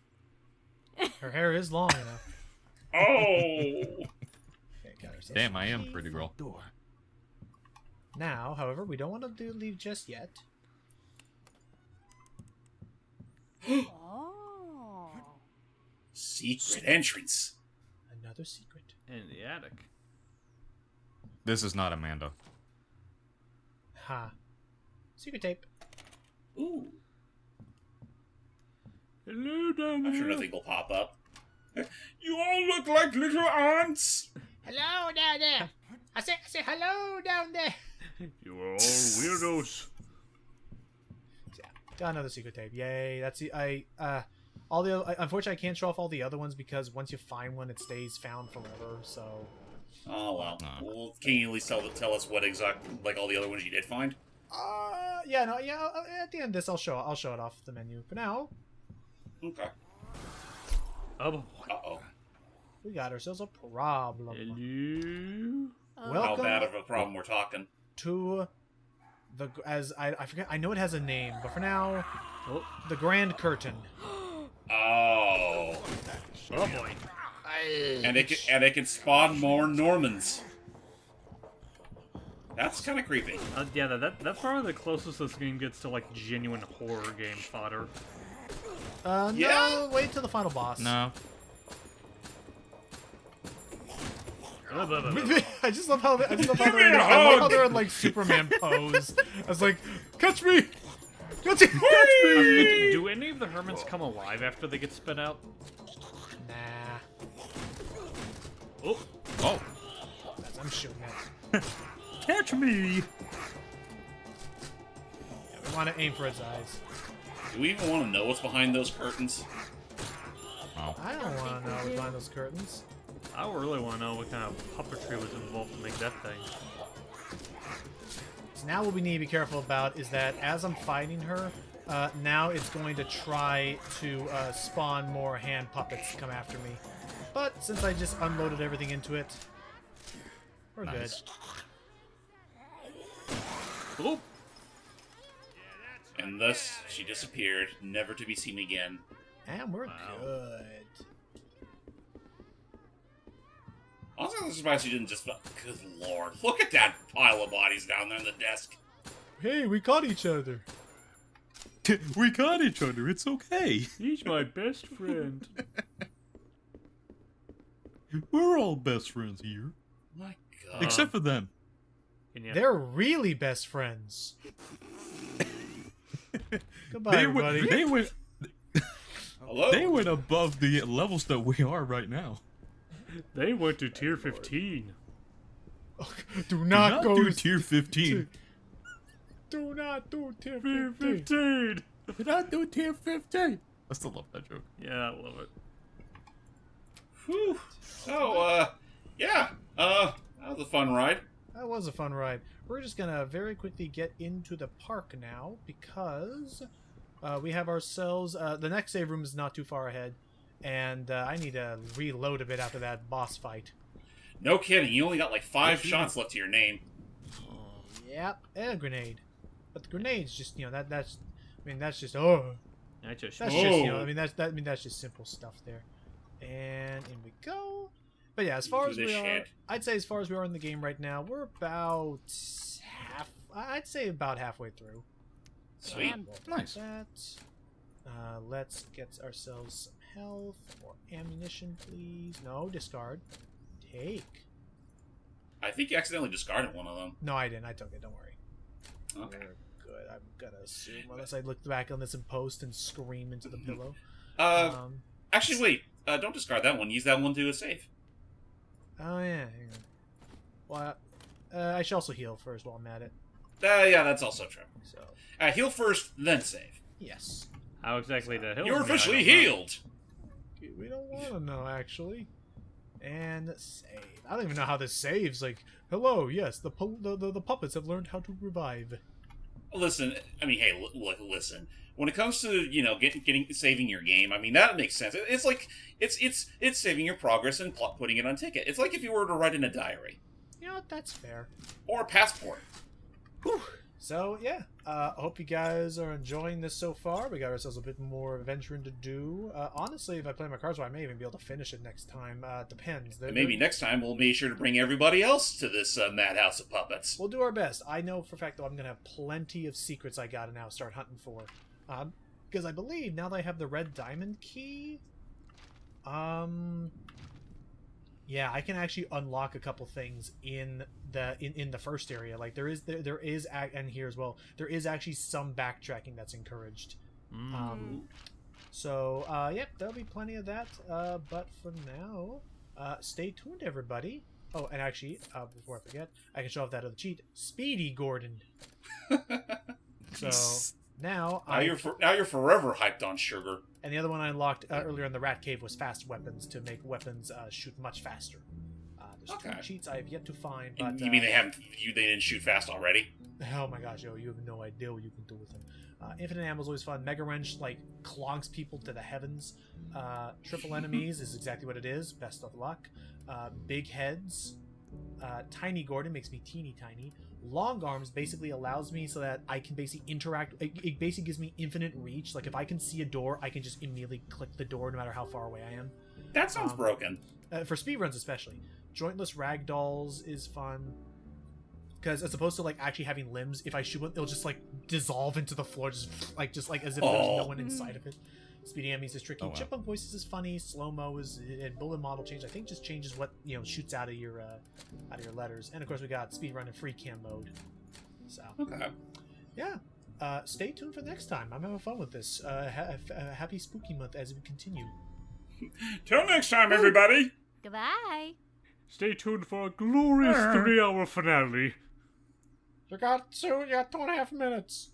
Her hair is long enough. Oh. Okay, got ourselves Damn, some I am key. pretty girl. Door. Now, however, we don't want to leave just yet. Oh. Secret entrance. Another secret. In the attic. This is not Amanda. Ha. Secret tape. Ooh. Hello down I'm sure nothing will pop up. You all look like little ants. Hello down there. I say hello down there. You are all weirdos. Got another secret tape. Yay! That's the unfortunately I can't show off all the other ones because once you find one, it stays found forever. So. Oh well. Well, can you at least tell us what like all the other ones you did find? Yeah, no, yeah. At the end of this, I'll show it off the menu. For now. Okay. Oh. Uh-oh. We got ourselves a problem. Hello. Welcome How bad of a problem we're talking? to the I forget. I know it has a name, but for now, the Grand Curtain. Oh. Oh boy. And it can spawn more Normans. That's kind of creepy. Yeah, that's probably the closest this game gets to like genuine horror game fodder. No, Yeah? wait till the final boss. No. I just love how they're in like Superman pose. I was like, catch me! Catch me! Do any of the hermits come alive after they get spit out? Nah. Oh. I'm shooting it. Catch me! Yeah, we want to aim for its eyes. Do we even want to know what's behind those curtains? Oh. I don't want to know what's behind those curtains. I really want to know what kind of puppetry was involved to make that thing. now what we need to be careful about is that as I'm fighting her, now it's going to try to spawn more hand puppets to come after me. But since I just unloaded everything into it, we're good. Oop. And thus, she disappeared, never to be seen again. And we're good. Also, I'm surprised she didn't just... Good lord. Look at that pile of bodies down there on the desk. Hey, we caught each other. We caught each other. It's okay. He's my best friend. We're all best friends here. My God. Except for them. They're really best friends. Goodbye, everybody. Hello? They went above the levels that we are right now. They went to tier 15. Do not go to tier 15. Do not do tier 15. Do not do tier 15. I still love that joke. Yeah, I love it. Whew. So, yeah. That was a fun ride. That was a fun ride. We're just gonna very quickly get into the park now because we have ourselves. The next save room is not too far ahead, and I need to reload a bit after that boss fight. No kidding. You only got like 5 shots left to your name. Yep, and a grenade. But the grenade's just that's just That's just that's just simple stuff there. And in we go. But yeah, as far as we are, I'd say as far as we are in the game right now, we're about I'd say about halfway through. Sweet. Nice. That. Let's get ourselves some health or ammunition, please. No, discard. Take. I think you accidentally discarded one of them. No, I didn't. I took it. Don't worry. Okay. We're good. I'm gonna assume, unless I look back on this in post and scream into the pillow. Actually, wait. Don't discard that one. Use that one to a save. Oh, yeah. Hang on. Well, I should also heal first while I'm at it. Yeah, that's also true. So, heal first, then save. yes. How exactly the hell? You're officially healed! We don't want to know, actually. And save. I don't even know how this saves. Like, hello, yes, the puppets have learned how to revive. Listen, I mean, hey, listen. When it comes to saving your game, I mean that makes sense. It's like it's saving your progress and putting it on ticket. It's like if you were to write in a diary. You know, that's fair. Or a passport. Whew. So yeah, I hope you guys are enjoying this so far. We got ourselves a bit more adventuring to do. Honestly, if I play my cards well, I may even be able to finish it next time. Depends. Maybe next time we'll be sure to bring everybody else to this madhouse of puppets. We'll do our best. I know for a fact though I'm gonna have plenty of secrets I gotta now start hunting for. Because I believe now that I have the red diamond key, yeah, I can actually unlock a couple things in the first area. Like there is and here as well. There is actually some backtracking that's encouraged. So yep, there'll be plenty of that. But for now, stay tuned, everybody. Oh, and actually, before I forget, I can show off that other cheat, Speedy Gordon. So. Now you're forever hyped on sugar. And the other one I unlocked earlier in the rat cave was fast weapons to make weapons shoot much faster. There's 2 cheats I have yet to find. But, you mean they didn't shoot fast already? Oh my gosh, yo, you have no idea what you can do with them. Infinite ammo is always fun. Mega Wrench like clonks people to the heavens. Triple enemies is exactly what it is. Best of luck. Big heads. Tiny Gordon makes me teeny tiny. Long arms basically allows me so that I can basically interact. It basically gives me infinite reach. Like if I can see a door, I can just immediately click the door no matter how far away I am. That sounds broken. For speedruns especially. Jointless ragdolls is fun. Because as opposed to like actually having limbs, if I shoot one, it'll just like dissolve into the floor, just like as if there's no one inside of it. Speedy enemies is tricky. Chipmunk voices is funny. Slow mo is and bullet model change. I think just changes what shoots out of your letters. And of course we got speedrun and free cam mode. So yeah, stay tuned for next time. I'm having fun with this. Happy spooky month as we continue. Till next time, everybody. Goodbye. Stay tuned for a glorious 3-hour finale. You got 2.5 minutes.